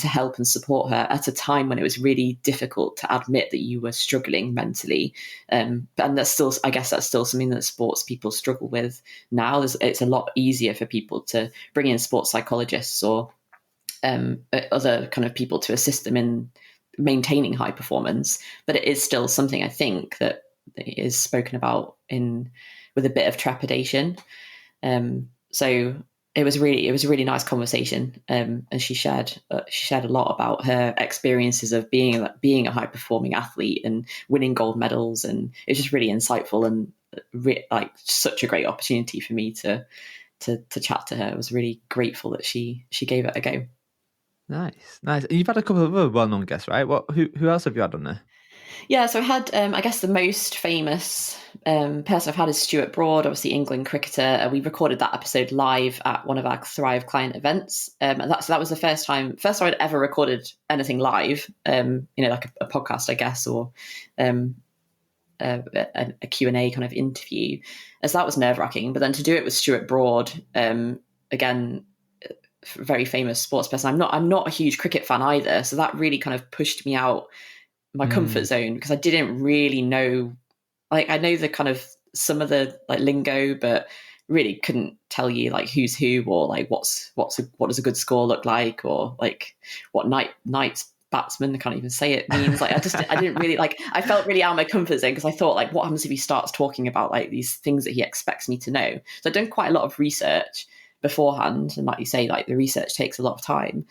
B: help and support her at a time when it was really difficult to admit that you were struggling mentally. And that's still, I guess, that's still something that sports people struggle with now. It's a lot easier for people to bring in sports psychologists or other kind of people to assist them in maintaining high performance, but it is still something I think that is spoken about with a bit of trepidation. So it was a really nice conversation, and she shared a lot about her experiences of being a high performing athlete and winning gold medals, and it was just really insightful and like such a great opportunity for me to chat to her. I was really grateful that she gave it a go.
A: Nice. And you've had a couple of other well-known guests, right? Who else have you had on there?
B: Yeah, so I had, I guess the most famous person I've had is Stuart Broad, obviously England cricketer. We recorded that episode live at one of our Thrive client events. And that was the first time I'd ever recorded anything live, like a podcast, I guess, or a Q&A kind of interview, as that was nerve-wracking. But then to do it with Stuart Broad, again, very famous sports person. I'm not a huge cricket fan either, so that really kind of pushed me out my comfort zone, because I didn't really know, like, I know the kind of some of the like lingo, but really couldn't tell you like who's who, or like what does a good score look like, or like what Knight's batsman, I can't even say it, means. Like I didn't really, like, I felt really out of my comfort zone, because I thought, like, what happens if he starts talking about like these things that he expects me to know? So I'd done quite a lot of research beforehand, and like you say, like the research takes a lot of time.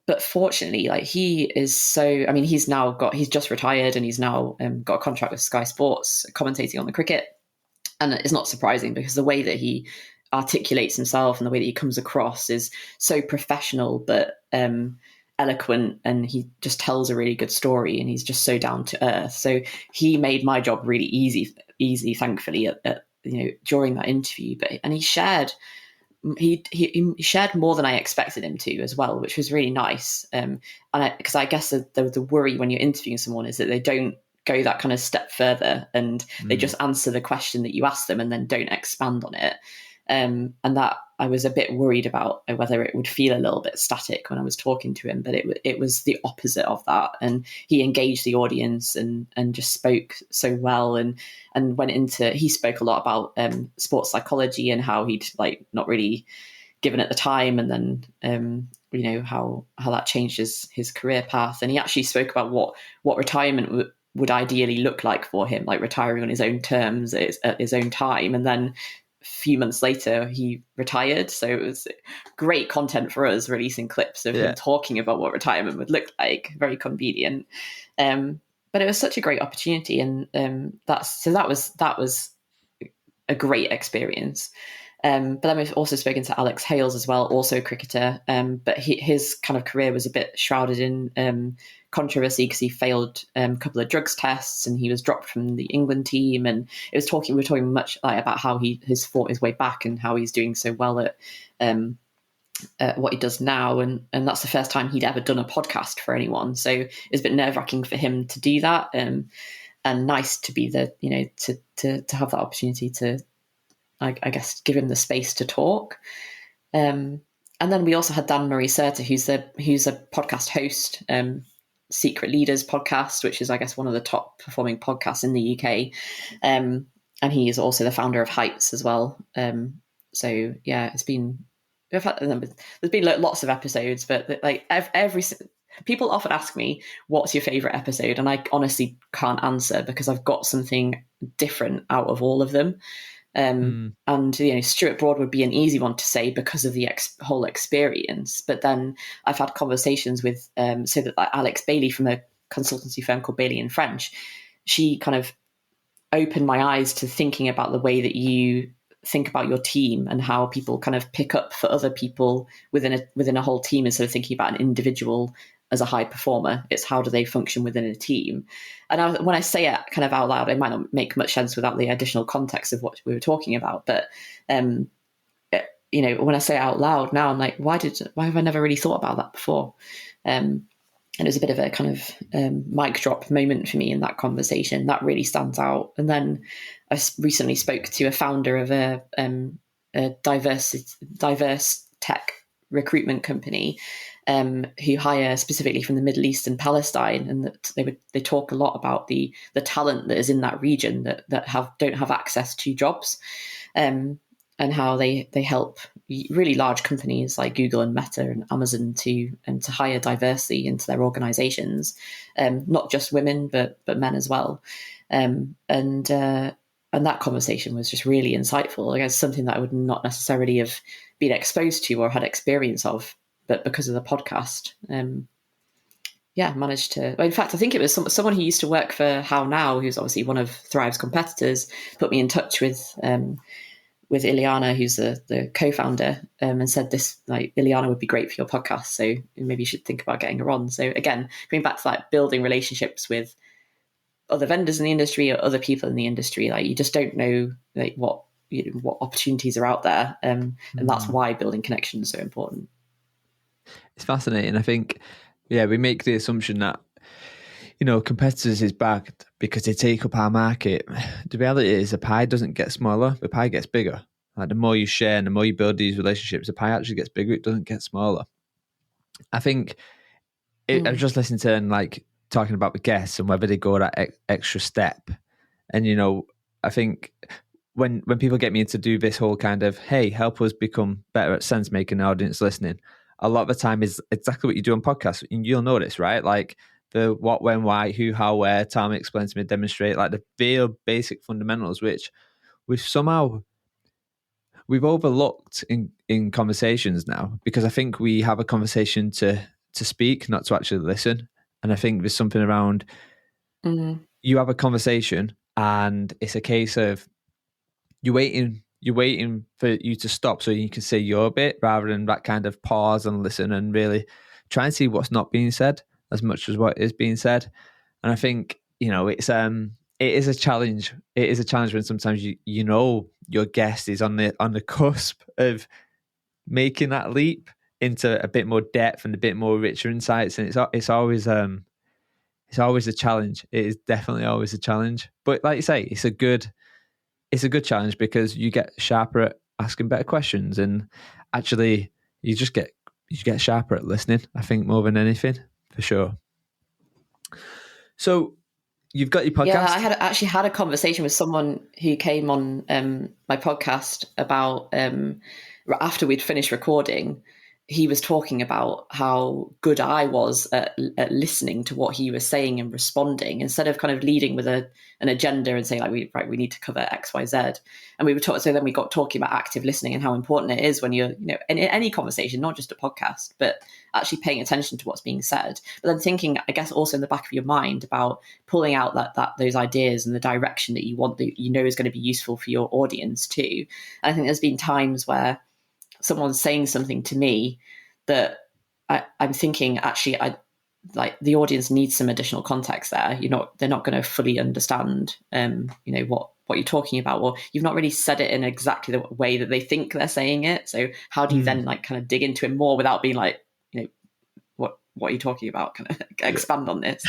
B: But fortunately, like, he is so, I mean, he's just retired, and he's now got a contract with Sky Sports commentating on the cricket. And it's not surprising, because the way that he articulates himself and the way that he comes across is so professional, but eloquent, and he just tells a really good story, and he's just so down to earth. So he made my job really easy, thankfully, at during that interview. And he shared more than I expected him to as well, which was really nice. Because I guess the worry when you're interviewing someone is that they don't go that kind of step further, and they just answer the question that you ask them and then don't expand on it. And that I was a bit worried about whether it would feel a little bit static when I was talking to him, but it was the opposite of that. And he engaged the audience and just spoke so well, and he spoke a lot about sports psychology and how he'd like not really given at the time, and then how that changed his career path. And he actually spoke about what retirement would ideally look like for him, like retiring on his own terms at his own time. And then a few months later, he retired. So it was great content for us, releasing clips of him talking about what retirement would look like. Very convenient. But it was such a great opportunity. And that was a great experience. But then we've also spoken to Alex Hales as well, also a cricketer. But his kind of career was a bit shrouded in controversy, because he failed a couple of drugs tests, and he was dropped from the England team. And we were talking much like about how he has fought his way back, and how he's doing so well at what he does now. And that's the first time he'd ever done a podcast for anyone. So it's a bit nerve-wracking for him to do that. And nice to be to have that opportunity to, I guess, give him the space to talk. And then we also had Dan Murray Serta, who's a podcast host, Secret Leaders podcast, which is, I guess, one of the top performing podcasts in the UK. And he is also the founder of Heights as well. So yeah, there's been lots of episodes, but like every people often ask me, what's your favorite episode? And I honestly can't answer, because I've got something different out of all of them. And Stuart Broad would be an easy one to say because of the whole experience. But then I've had conversations with like Alex Bailey from a consultancy firm called Bailey and French. She kind of opened my eyes to thinking about the way that you think about your team and how people kind of pick up for other people within a whole team, instead of thinking about an individual as a high performer. It's how do they function within a team. And when I say it kind of out loud, it might not make much sense without the additional context of what we were talking about. But when I say it out loud now, I'm like, why have I never really thought about that before? And it was a bit of a kind of mic drop moment for me in that conversation. That really stands out. And then I recently spoke to a founder of a diverse tech recruitment company who hire specifically from the Middle East and Palestine, and that they talk a lot about the talent that is in that region that don't have access to jobs, and how they help really large companies like Google and Meta and Amazon to hire diversity into their organizations, not just women but men as well, and that conversation was just really insightful. Like, it's something that I would not necessarily have been exposed to or had experience of, but because of the podcast, managed to. Well, in fact, I think it was someone who used to work for How Now, who's obviously one of Thrive's competitors, put me in touch with Ileana, who's the co-founder, and said this, like, Ileana would be great for your podcast, so maybe you should think about getting her on. So again, going back to like building relationships with other vendors in the industry or other people in the industry, like, you just don't know like what opportunities are out there, and that's why building connections is so important.
A: It's fascinating. I think, we make the assumption that, competitors is bad because they take up our market. The reality is the pie doesn't get smaller, the pie gets bigger. Like, the more you share and the more you build these relationships, the pie actually gets bigger, it doesn't get smaller. I think I was just listening to and like talking about the guests and whether they go that extra step. And, I think when people get me to do this whole kind of, hey, help us become better at sense making, audience listening, a lot of the time is exactly what you do on podcasts. And you'll notice, right? Like the what, when, why, who, how, where, Tom explains to me, demonstrate, like the real basic fundamentals, which we've overlooked in conversations now, because I think we have a conversation to speak, not to actually listen. And I think there's something around you have a conversation and it's a case of you're waiting for you to stop so you can say your bit, rather than that kind of pause and listen and really try and see what's not being said as much as what is being said. And I think, it is a challenge. It is a challenge when sometimes your guest is on the cusp of making that leap into a bit more depth and a bit more richer insights. And it's always a challenge. It is definitely always a challenge. But like you say, it's a good challenge because you get sharper at asking better questions, and actually you get sharper at listening, I think, more than anything, for sure. So you've got your podcast.
B: Yeah, I actually had a conversation with someone who came on my podcast about after we'd finished recording. He was talking about how good I was at listening to what he was saying and responding, instead of kind of leading with an agenda and saying like, we need to cover X, Y, Z. And we were talking, so then we got talking about active listening and how important it is when you're, in any conversation, not just a podcast, but actually paying attention to what's being said. But then thinking, I guess, also in the back of your mind about pulling out those ideas and the direction that you want, that is going to be useful for your audience too. And I think there's been times where someone's saying something to me that I'm thinking, actually, like the audience needs some additional context there. They're not going to fully understand, what you're talking about, or you've not really said it in exactly the way that they think they're saying it. So how do you then like kind of dig into it more without being like, what are you talking about? Kind of expand on this.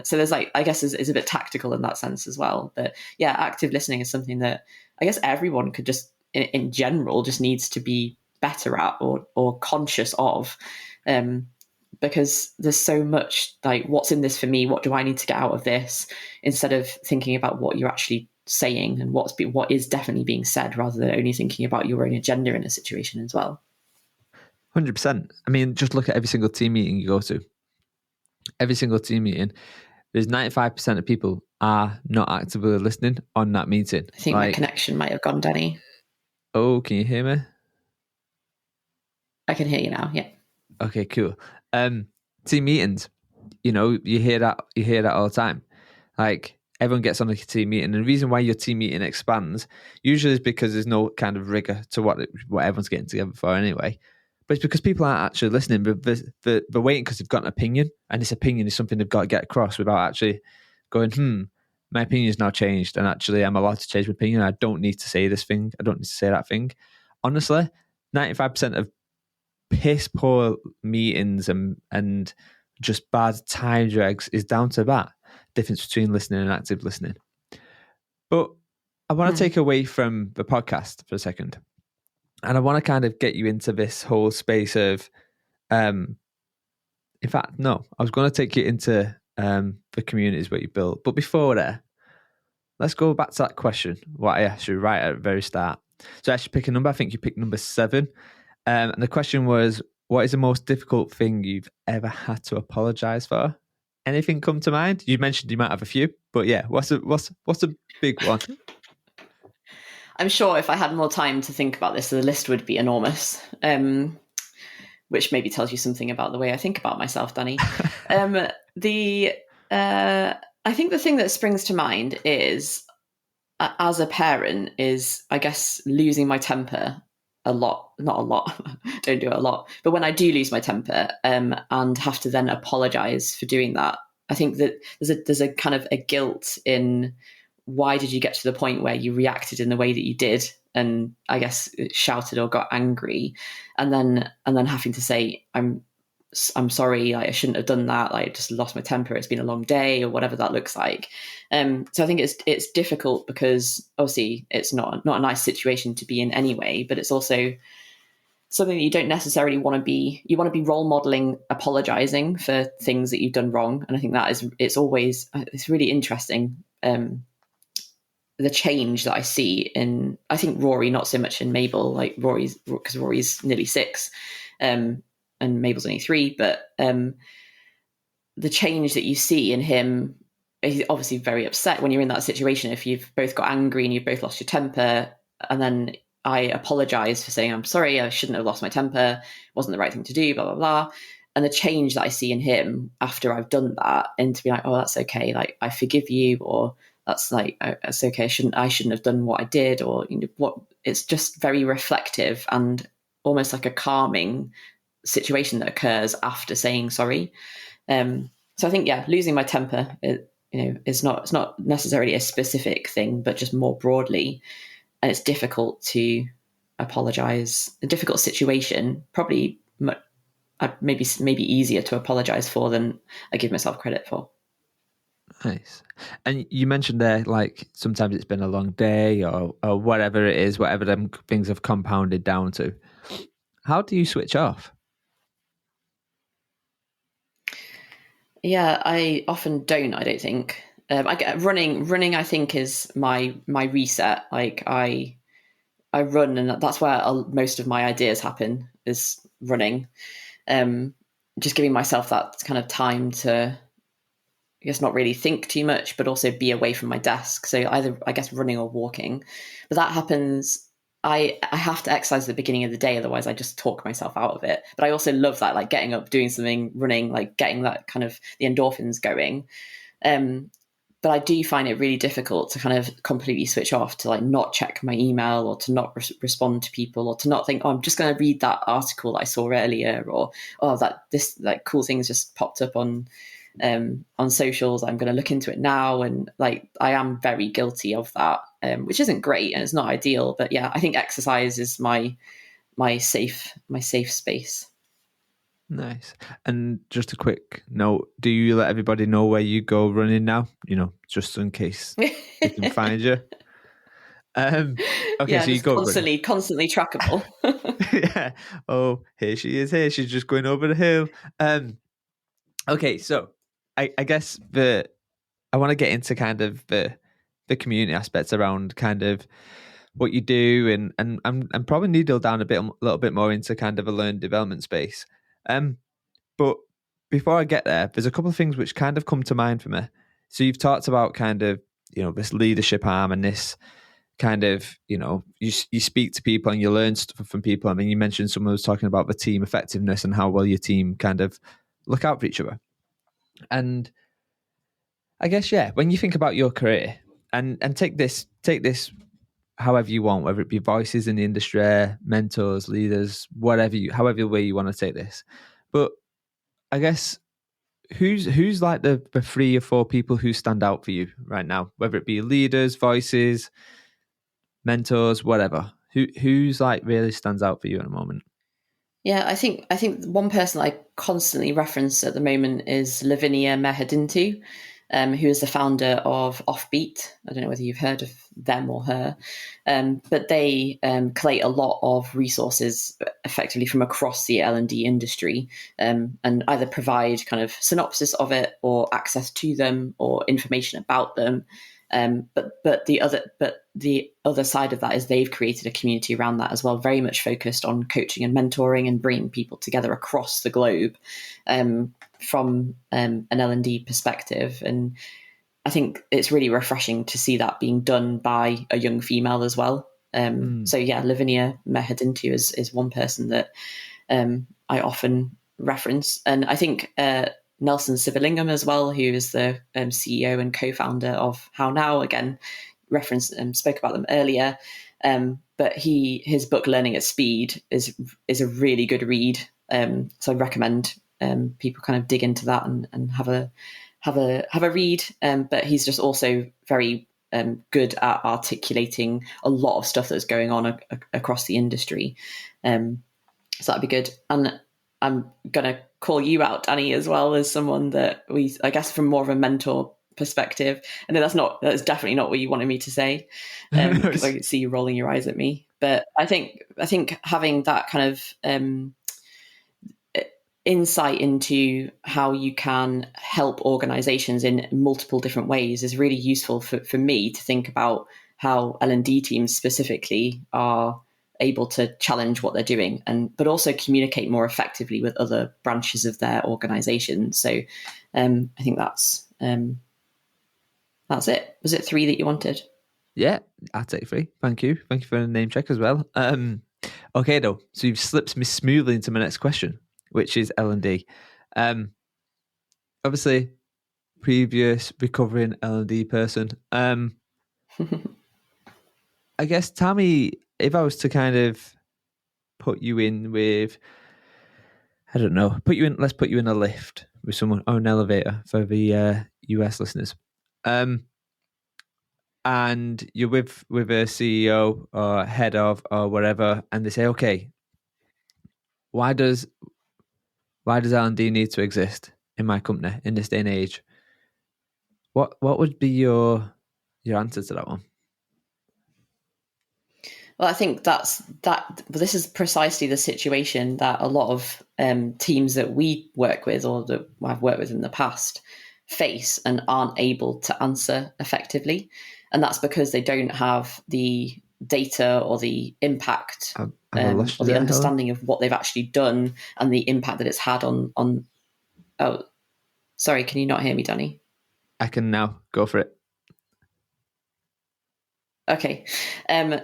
B: So there's like, I guess is a bit tactical in that sense as well. But yeah, active listening is something that I guess everyone could just, in general, just needs to be better at or conscious of, because there's so much like, what's in this for me? What do I need to get out of this? Instead of thinking about what you're actually saying and what is definitely being said, rather than only thinking about your own agenda in a situation as well.
A: 100%. I mean, just look at every single team meeting you go to. Every single team meeting, there's 95% of people are not actively listening on that meeting.
B: I think my connection might have gone, Danny.
A: Oh, can you hear me?
B: I can hear you now. Yeah.
A: Okay, cool. Team meetings, you hear that all the time. Like, everyone gets on a team meeting, and the reason why your team meeting expands usually is because there's no kind of rigor to what everyone's getting together for anyway. But it's because people aren't actually listening. They're waiting because they've got an opinion, and this opinion is something they've got to get across without actually going, my opinion has now changed, and actually I'm allowed to change my opinion. I don't need to say this thing. I don't need to say that thing. Honestly, 95% of piss poor meetings and just bad time drags is down to that difference between listening and active listening. But I want to take away from the podcast for a second, and I want to kind of get you into this whole space of, in fact, no, I was going to take you into the communities where you built. But before that, let's go back to that question, what I asked you right at the very start. So actually pick a number. I think you picked number 7. And the question was, what is the most difficult thing you've ever had to apologize for? Anything come to mind? You mentioned you might have a few, but yeah, what's a big one?
B: I'm sure if I had more time to think about this, the list would be enormous, which maybe tells you something about the way I think about myself, Danny. I think the thing that springs to mind is, as a parent, is, I guess, losing my temper a lot. Not a lot, don't do it a lot. But when I do lose my temper and have to then apologize for doing that, I think that there's a kind of a guilt in, why did you get to the point where you reacted in the way that you did, and I guess shouted or got angry, and then having to say, I'm sorry, like, I shouldn't have done that, like, I just lost my temper, it's been a long day, or whatever that looks like. So I think it's difficult because obviously it's not a nice situation to be in anyway, but it's also something that you don't necessarily want to be. You want to be role modeling apologizing for things that you've done wrong, and I think that it's really interesting, the change that I see in, I think, Rory, not so much in Mabel, like because Rory's nearly 6, and Mabel's only 3, but the change that you see in him, he's obviously very upset when you're in that situation. If you've both got angry and you've both lost your temper, and then I apologize for saying, I'm sorry, I shouldn't have lost my temper, wasn't the right thing to do, blah, blah, blah. And the change that I see in him after I've done that, and to be like, oh, that's okay, like, I forgive you, or that's like, that's okay, I shouldn't have done what I did, or what. It's just very reflective and almost like a calming situation that occurs after saying sorry. So I think, losing my temper, it's not necessarily a specific thing, but just more broadly, and it's difficult to apologize. A difficult situation, probably maybe easier to apologize for than I give myself credit for.
A: Nice. And you mentioned there, like, sometimes it's been a long day or whatever it is, whatever them things have compounded down to. How do you switch off?
B: Yeah, I often don't. I don't think. I get running. I think is my reset. Like, I run, and that's where most of my ideas happen, is running. Just giving myself that kind of time to, I guess, not really think too much, but also be away from my desk. So either, I guess, running or walking. But that happens. I have to exercise at the beginning of the day, otherwise I just talk myself out of it. But I also love that, like, getting up, doing something, running, like, getting that kind of the endorphins going. But I do find it really difficult to kind of completely switch off, to, like, not check my email, or to not respond to people, or to not think, oh, I'm just going to read that article that I saw earlier, or, oh, that this, like, cool thing's just popped up on socials, I'm going to look into it now. And, like, I am very guilty of that, which isn't great and it's not ideal. But yeah, I think exercise is my safe space.
A: Nice. And just a quick note, do you let everybody know where you go running now? Just in case they can find you. Okay,
B: yeah,
A: so you
B: just
A: go
B: constantly trackable.
A: Yeah. Oh, here she is. Here she's just going over the hill. Okay, so I guess I want to get into kind of the community aspects around kind of what you do, and probably needle down a little bit more into kind of a learning development space. But before I get there, there's a couple of things which kind of come to mind for me. So you've talked about kind of, this leadership arm and this kind of, you speak to people and you learn stuff from people. I mean, you mentioned someone was talking about the team effectiveness and how well your team kind of look out for each other. And I guess, yeah, when you think about your career and take this however you want, whether it be voices in the industry, mentors, leaders, however way you want to take this. But I guess who's like the 3 or 4 people who stand out for you right now, whether it be leaders, voices, mentors, whatever. Who's like really stands out for you at the moment?
B: Yeah, I think one person I constantly reference at the moment is Lavinia Mehedintu, who is the founder of Offbeat. I don't know whether you've heard of them or her, but they collate a lot of resources effectively from across the L&D industry, and either provide kind of synopsis of it or access to them or information about them. But the other side of that is they've created a community around that as well, very much focused on coaching and mentoring and bringing people together across the globe, from an L&D perspective. And I think it's really refreshing to see that being done by a young female as well. So yeah, Lavinia Mehedintu is one person that I often reference, and I think Nelson Sivalingam as well, who is the CEO and co-founder of How Now, again, referenced and spoke about them earlier. But his book Learning at Speed is a really good read. So I'd recommend people kind of dig into that and have a read. But he's just also very good at articulating a lot of stuff that's going on across the industry. So that'd be good. And I'm gonna call you out, Danny, as well, as someone that I guess from more of a mentor perspective. I know that's definitely not what you wanted me to say, because I see you rolling your eyes at me. But I think having that kind of insight into how you can help organizations in multiple different ways is really useful for me to think about how L&D teams specifically are able to challenge what they're doing, but also communicate more effectively with other branches of their organization. So I think that's it. Was it 3 that you wanted?
A: Yeah, I'll take 3. Thank you for the name check as well. Okay though, so you've slipped me smoothly into my next question, which is L&D. Obviously previous recovering L&D person. I guess, Tammy, if I was to kind of put you in with, I don't know, let's put you in a lift with someone, or an elevator for the US listeners. And you're with a CEO or head of or whatever, and they say, okay, why does L&D need to exist in my company in this day and age? What would be your answer to that one?
B: Well, I think this is precisely the situation that a lot of teams that we work with or that I've worked with in the past face and aren't able to answer effectively. And that's because they don't have the data or the impact or the understanding of what they've actually done and the impact that it's had on. Oh, sorry, can you not hear me, Danny?
A: I can now. Go for it.
B: Okay.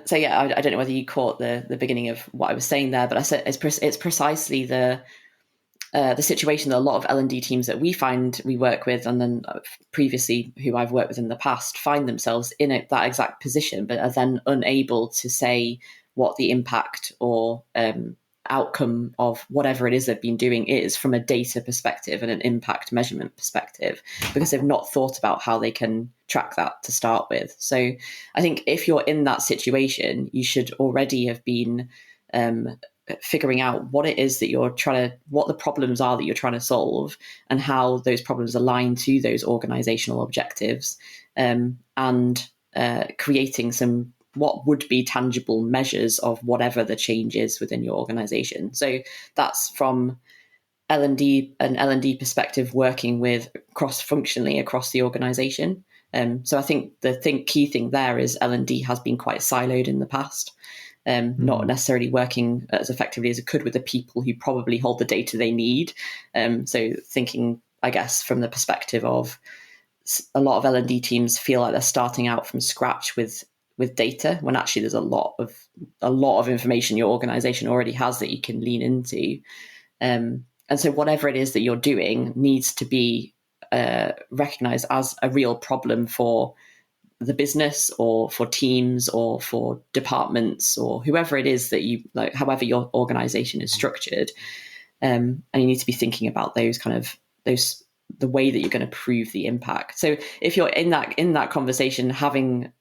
B: So yeah, I don't know whether you caught the beginning of what I was saying there, but I said it's precisely the situation that a lot of L&D teams that we work with, and then previously who I've worked with in the past, find themselves in that exact position, but are then unable to say what the impact or outcome of whatever it is they've been doing is from a data perspective and an impact measurement perspective, because they've not thought about how they can track that to start with. So I think if you're in that situation, you should already have been figuring out what it is that what the problems are that you're trying to solve, and how those problems align to those organizational objectives, and creating some what would be tangible measures of whatever the change is within your organization. So that's from an L&D perspective, working with cross-functionally across the organization. So I think the key thing there is L&D has been quite siloed in the past, not necessarily working as effectively as it could with the people who probably hold the data they need. So thinking, I guess, from the perspective of a lot of L&D teams feel like they're starting out from scratch with data, when actually there's a lot of information your organization already has that you can lean into. And so whatever it is that you're doing needs to be recognized as a real problem for the business or for teams or for departments or whoever it is that you like, however your organization is structured. And you need to be thinking about those the way that you're going to prove the impact. So if you're in that conversation, having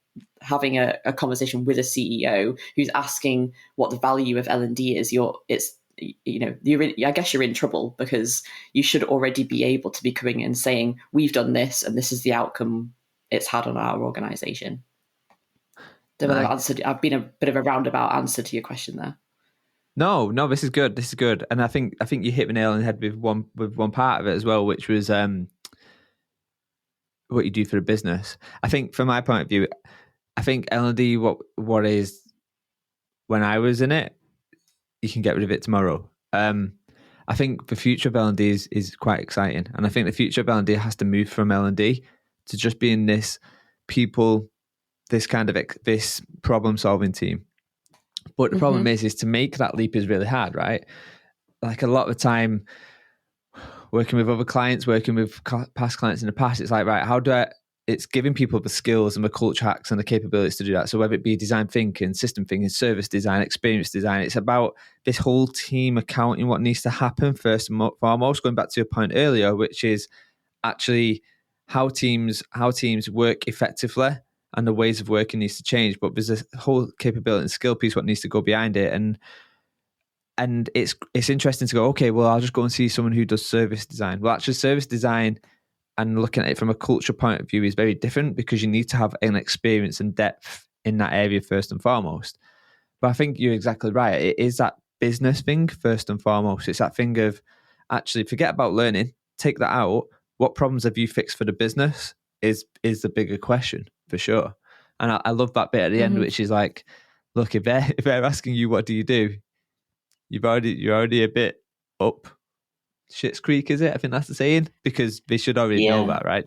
B: a conversation with a CEO who's asking what the value of L&D is, I guess you're in trouble, because you should already be able to be coming in and saying, we've done this and this is the outcome it's had on our organization. I've been a bit of a roundabout answer to your question there.
A: No, this is good. This is good, and I think you hit the nail on the head with one part of it as well, which was what you do for the business. I think, from my point of view, I think L&D, what is, when I was in it, you can get rid of it tomorrow. I think the future of L&D is quite exciting, and I think the future of L&D has to move from L&D to just being this kind of this problem solving team. But the problem is to make that leap is really hard, right? Like, a lot of the time, working with other clients, working with past clients in the past, it's like, right, it's giving people the skills and the culture hacks and the capabilities to do that. So whether it be design thinking, system thinking, service design, experience design, it's about this whole team accounting what needs to happen first and foremost, going back to your point earlier, which is actually how teams work effectively, and the ways of working needs to change. But there's a whole capability and skill piece what needs to go behind it. And it's interesting to go, okay, well, I'll just go and see someone who does service design. Well, actually, service design and looking at it from a culture point of view is very different, because you need to have an experience and depth in that area first and foremost. But I think you're exactly right. It is that business thing first and foremost. It's that thing of, actually, forget about learning, take that out. What problems have you fixed for the business is the bigger question, for sure. And I love that bit at the end, which is like, look, if they're asking you what do you do, you're already a bit up shit's creek, is it? I think that's the saying, because they should already know that, right?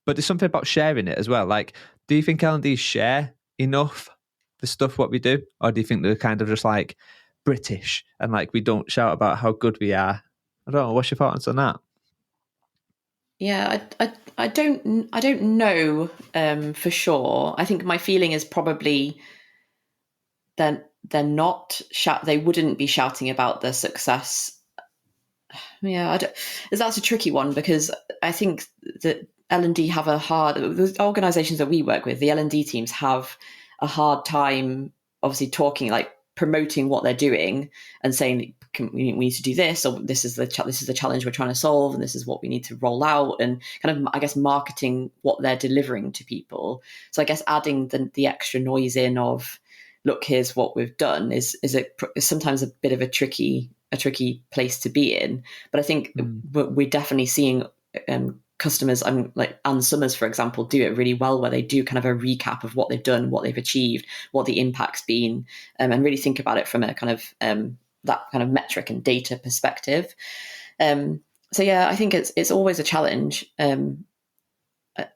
A: But there's something about sharing it as well. Like, do you think L&D share enough the stuff what we do, or do you think they're kind of just like British and like we don't shout about how good we are? I don't know. What's your thoughts on that?
B: Yeah, I don't know for sure. I think my feeling is probably they're not they wouldn't be shouting about their success. Yeah, that's a tricky one, because I think that L&D have the organizations that we work with, the L&D teams have a hard time obviously talking, like promoting what they're doing and saying, we need to do this, or this is the challenge we're trying to solve, and this is what we need to roll out, and kind of, I guess, marketing what they're delivering to people. So I guess adding the extra noise in of, look, here's what we've done is sometimes a bit of a tricky place to be in. But I think we're definitely seeing customers, like Ann Summers, for example, do it really well, where they do kind of a recap of what they've done, what they've achieved, what the impact's been, and really think about it from a kind of that kind of metric and data perspective. So yeah, I think it's always a challenge.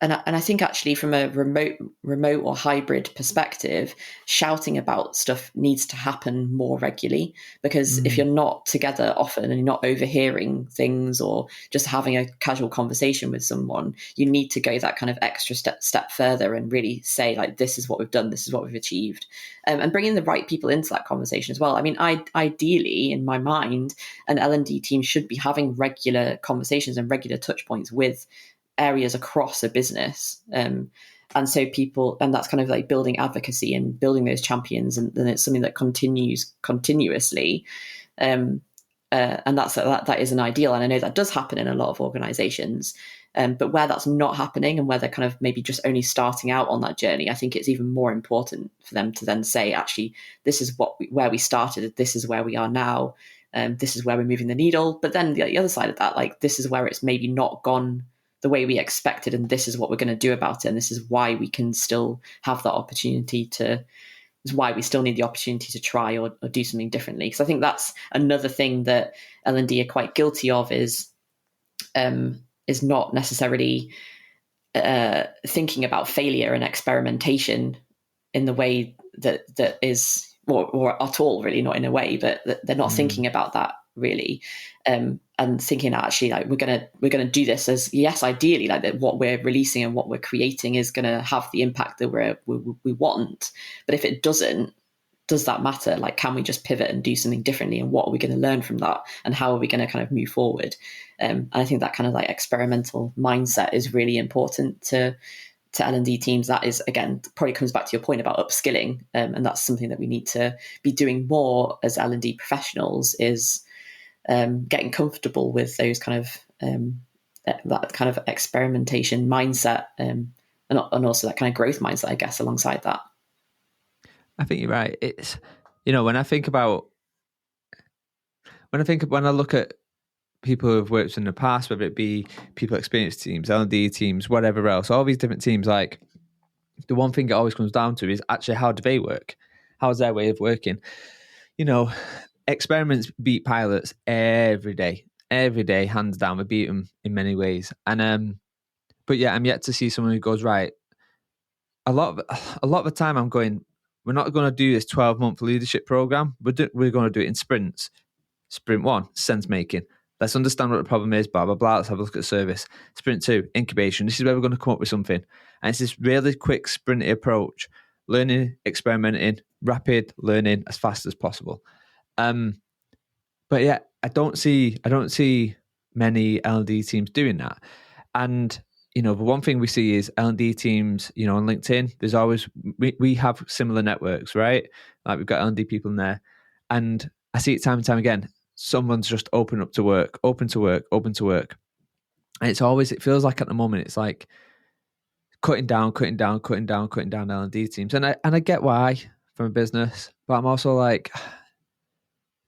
B: And I think actually from a remote or hybrid perspective, shouting about stuff needs to happen more regularly, because if you're not together often and you're not overhearing things or just having a casual conversation with someone, you need to go that kind of extra step further and really say, like, this is what we've done, this is what we've achieved, and bringing the right people into that conversation as well. I mean, ideally, in my mind, an L&D team should be having regular conversations and regular touch points with areas across a business, and so people, and that's kind of like building advocacy and building those champions, and then it's something that continues continuously, and that is an ideal, and I know that does happen in a lot of organizations, but where that's not happening and where they're kind of maybe just only starting out on that journey, I think it's even more important for them to then say, actually, this is where we started, this is where we are now, this is where we're moving the needle. But then the other side of that, like, this is where it's maybe not gone the way we expected, and this is what we're going to do about it, and this is why we can still have that opportunity is why we still need the opportunity to try or do something differently. Because I think that's another thing that L&D are quite guilty of, is not necessarily thinking about failure and experimentation in the way that is, or at all, really, not in a way, but they're not thinking about that really, and thinking that actually, like, we're gonna do this as, yes, ideally, like, that what we're releasing and what we're creating is going to have the impact that we want. But if it doesn't, does that matter? Like, can we just pivot and do something differently? And what are we going to learn from that? And how are we going to kind of move forward? And I think that kind of like experimental mindset is really important to L&D teams. That is, again, probably comes back to your point about upskilling. And that's something that we need to be doing more as L&D professionals, is getting comfortable with those kind of that kind of experimentation mindset, and also that kind of growth mindset, I guess, alongside that.
A: I think you're right. It's, when I look at people who have worked in the past, whether it be people experience teams, L&D teams, whatever else, all these different teams, like, the one thing it always comes down to is actually, how do they work? How's their way of working? Experiments beat pilots every day, hands down. We beat them in many ways. And but yeah, I'm yet to see someone who goes, right, a lot of the time I'm going, we're not going to do this 12-month leadership program. We're going to do it in sprints. Sprint 1, sense making. Let's understand what the problem is, blah, blah, blah. Let's have a look at service. Sprint 2, incubation. This is where we're going to come up with something. And it's this really quick, sprinty approach. Learning, experimenting, rapid learning as fast as possible. But yeah, I don't see many L&D teams doing that. And the one thing we see is L&D teams, on LinkedIn, there's always, we have similar networks, right? Like, we've got L&D people in there. And I see it time and time again. Someone's just open to work. And it feels like at the moment, it's like cutting down L&D teams. And I get why from a business, but I'm also like,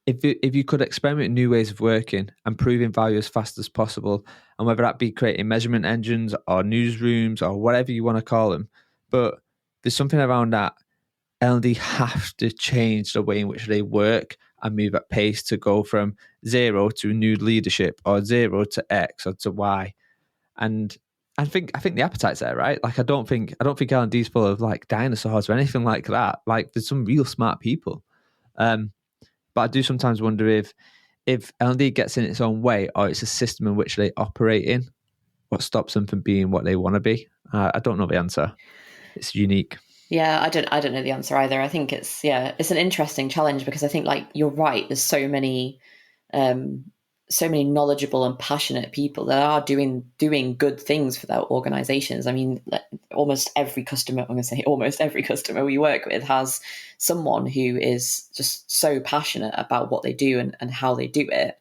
A: if you could experiment new ways of working and proving value as fast as possible, and whether that be creating measurement engines or newsrooms or whatever you want to call them, but there's something around that. L&D have to change the way in which they work and move at pace to go from 0 to new leadership, or 0 to X or to Y. And I think the appetite's there, right? Like, I don't think L&D is full of like dinosaurs or anything like that. Like, there's some real smart people. But I do sometimes wonder if L&D gets in its own way, or it's a system in which they operate in, what stops them from being what they want to be. I don't know the answer. It's unique.
B: Yeah, I don't know the answer either. I think it's an interesting challenge, because I think, like, you're right. There's so many knowledgeable and passionate people that are doing good things for their organizations. I mean, almost every customer we work with has someone who is just so passionate about what they do and how they do it.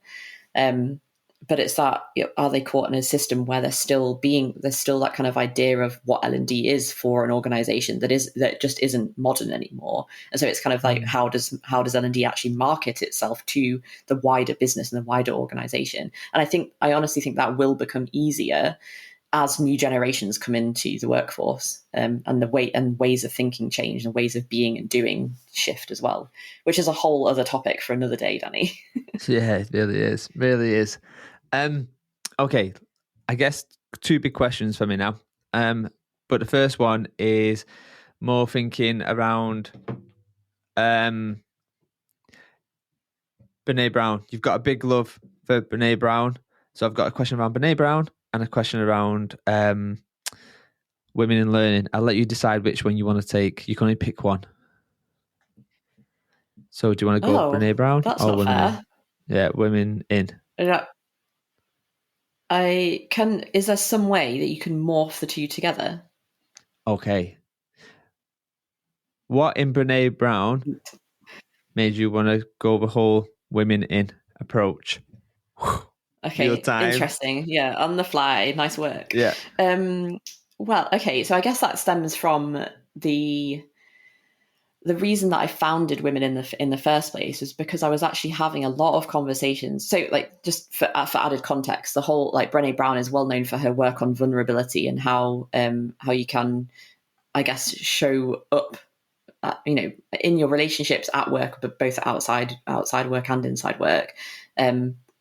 B: But it's that, are they caught in a system where there's still that kind of idea of what L&D is for an organization that just isn't modern anymore. And so it's kind of like, how does L&D actually market itself to the wider business and the wider organization? And I honestly think that will become easier as new generations come into the workforce, and ways of thinking change, and ways of being and doing shift as well, which is a whole other topic for another day, Danny.
A: Yeah, it really is. Okay, I guess 2 big questions for me now. But the first one is more thinking around Brené Brown. You've got a big love for Brené Brown, so I've got a question around Brené Brown and a question around women in learning. I'll let you decide which one you want to take. You can only pick one. So do you want to go Brené Brown
B: that's
A: or
B: not
A: women
B: fair.
A: in? Yeah, women in.
B: Is there some way that you can morph the two together?
A: Okay. What in Brené Brown made you want to go the whole women in approach?
B: Okay,
A: Real time.
B: interesting. Yeah, on the fly. Nice work.
A: Yeah.
B: Well, okay, so I guess that stems from the reason that I founded Women in the first place was because I was actually having a lot of conversations. So, like, just for added context, the whole, like, Brené Brown is well known for her work on vulnerability and how you can, I guess, show up, in your relationships at work, but both outside work and inside work,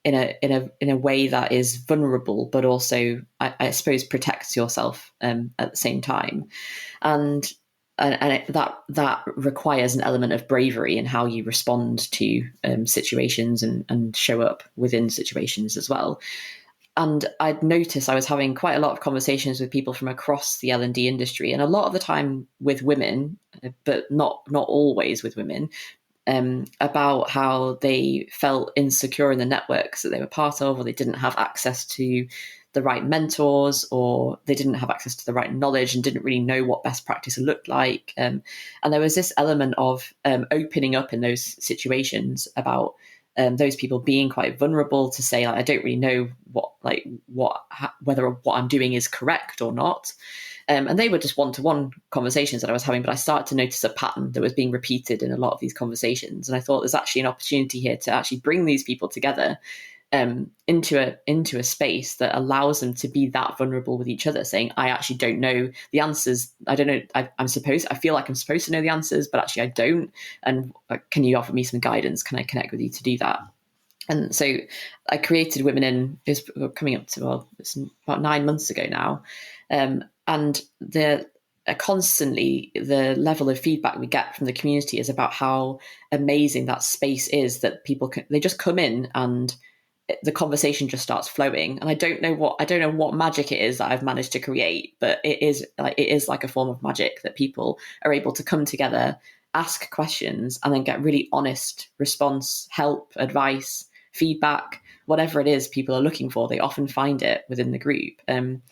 B: in a way that is vulnerable, but also I suppose protects yourself at the same time, and that requires an element of bravery in how you respond to situations and show up within situations as well. And I'd noticed I was having quite a lot of conversations with people from across the L&D industry, and a lot of the time with women, but not always with women, about how they felt insecure in the networks that they were part of, or they didn't have access to the right mentors, or they didn't have access to the right knowledge and didn't really know what best practice looked like. And there was this element of opening up in those situations about those people being quite vulnerable to say, like, I don't really know whether what I'm doing is correct or not. And they were just one-to-one conversations that I was having, but I started to notice a pattern that was being repeated in a lot of these conversations. And I thought there's actually an opportunity here to actually bring these people together into a space that allows them to be that vulnerable with each other, saying, I actually don't know the answers. I don't know. I feel like I'm supposed to know the answers, but actually I don't. And can you offer me some guidance? Can I connect with you to do that? And so I created Women In, it's coming up to, well, it's about 9 months ago now. And constantly the level of feedback we get from the community is about how amazing that space is, that people they just come in and the conversation just starts flowing. And I don't know what magic it is that I've managed to create, but it is like a form of magic that people are able to come together, ask questions, and then get really honest response, help, advice, feedback, whatever it is people are looking for. They often find it within the group. And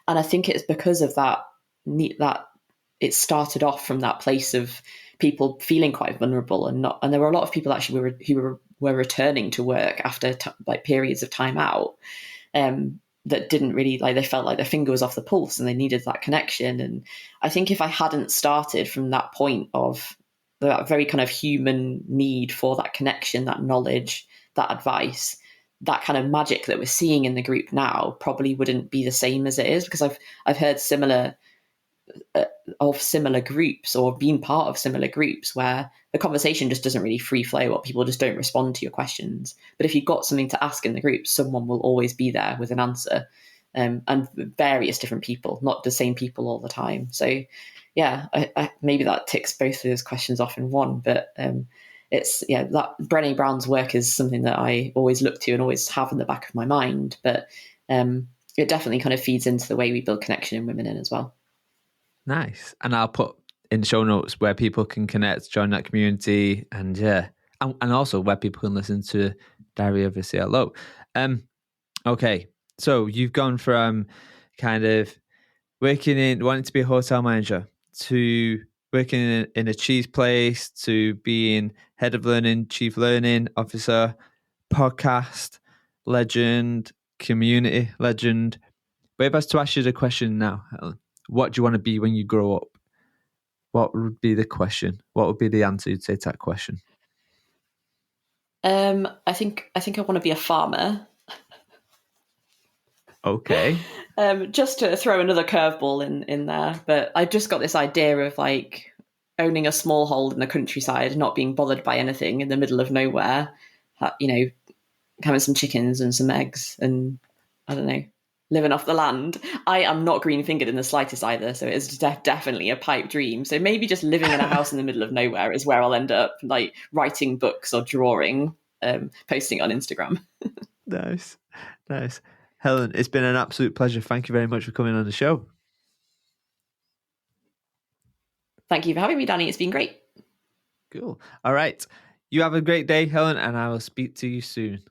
B: I think it's because of that it started off from that place of people feeling quite vulnerable, and there were a lot of people actually who were returning to work after periods of time out, that didn't really, they felt like their finger was off the pulse and they needed that connection. And I think if I hadn't started from that point of that very kind of human need for that connection, that knowledge, that advice, that kind of magic that we're seeing in the group now probably wouldn't be the same as it is, because I've heard similar groups, or been part of similar groups, where the conversation just doesn't really free flow, or people just don't respond to your questions. But if you've got something to ask in the group, someone will always be there with an answer, and various different people, not the same people all the time. So yeah, I maybe that ticks both of those questions off in one. But that Brené Brown's work is something that I always look to and always have in the back of my mind. But it definitely kind of feeds into the way we build connection in Women In as well.
A: Nice. And I'll put in the show notes where people can connect, join that community, and also where people can listen to Diary of a CLO. Okay, so you've gone from kind of wanting to be a hotel manager, to working in a cheese place, to being head of learning, chief learning officer, podcast legend, community legend. But if I was to ask you the question now, Helen, what do you want to be when you grow up? What would be the question? What would be the answer you'd say to that question?
B: I think I want to be a farmer.
A: Okay.
B: Just to throw another curveball in there, but I just got this idea of owning a small hold in the countryside, not being bothered by anything, in the middle of nowhere, having some chickens and some eggs, and I don't know, living off the land. I am not green fingered in the slightest either, so it's definitely a pipe dream. So maybe just living in a house in the middle of nowhere is where I'll end up, writing books or drawing, posting on Instagram.
A: Nice. Helen, it's been an absolute pleasure. Thank you very much for coming on the show.
B: Thank you for having me, Danny. It's been great.
A: Cool. All right. You have a great day, Helen, and I will speak to you soon.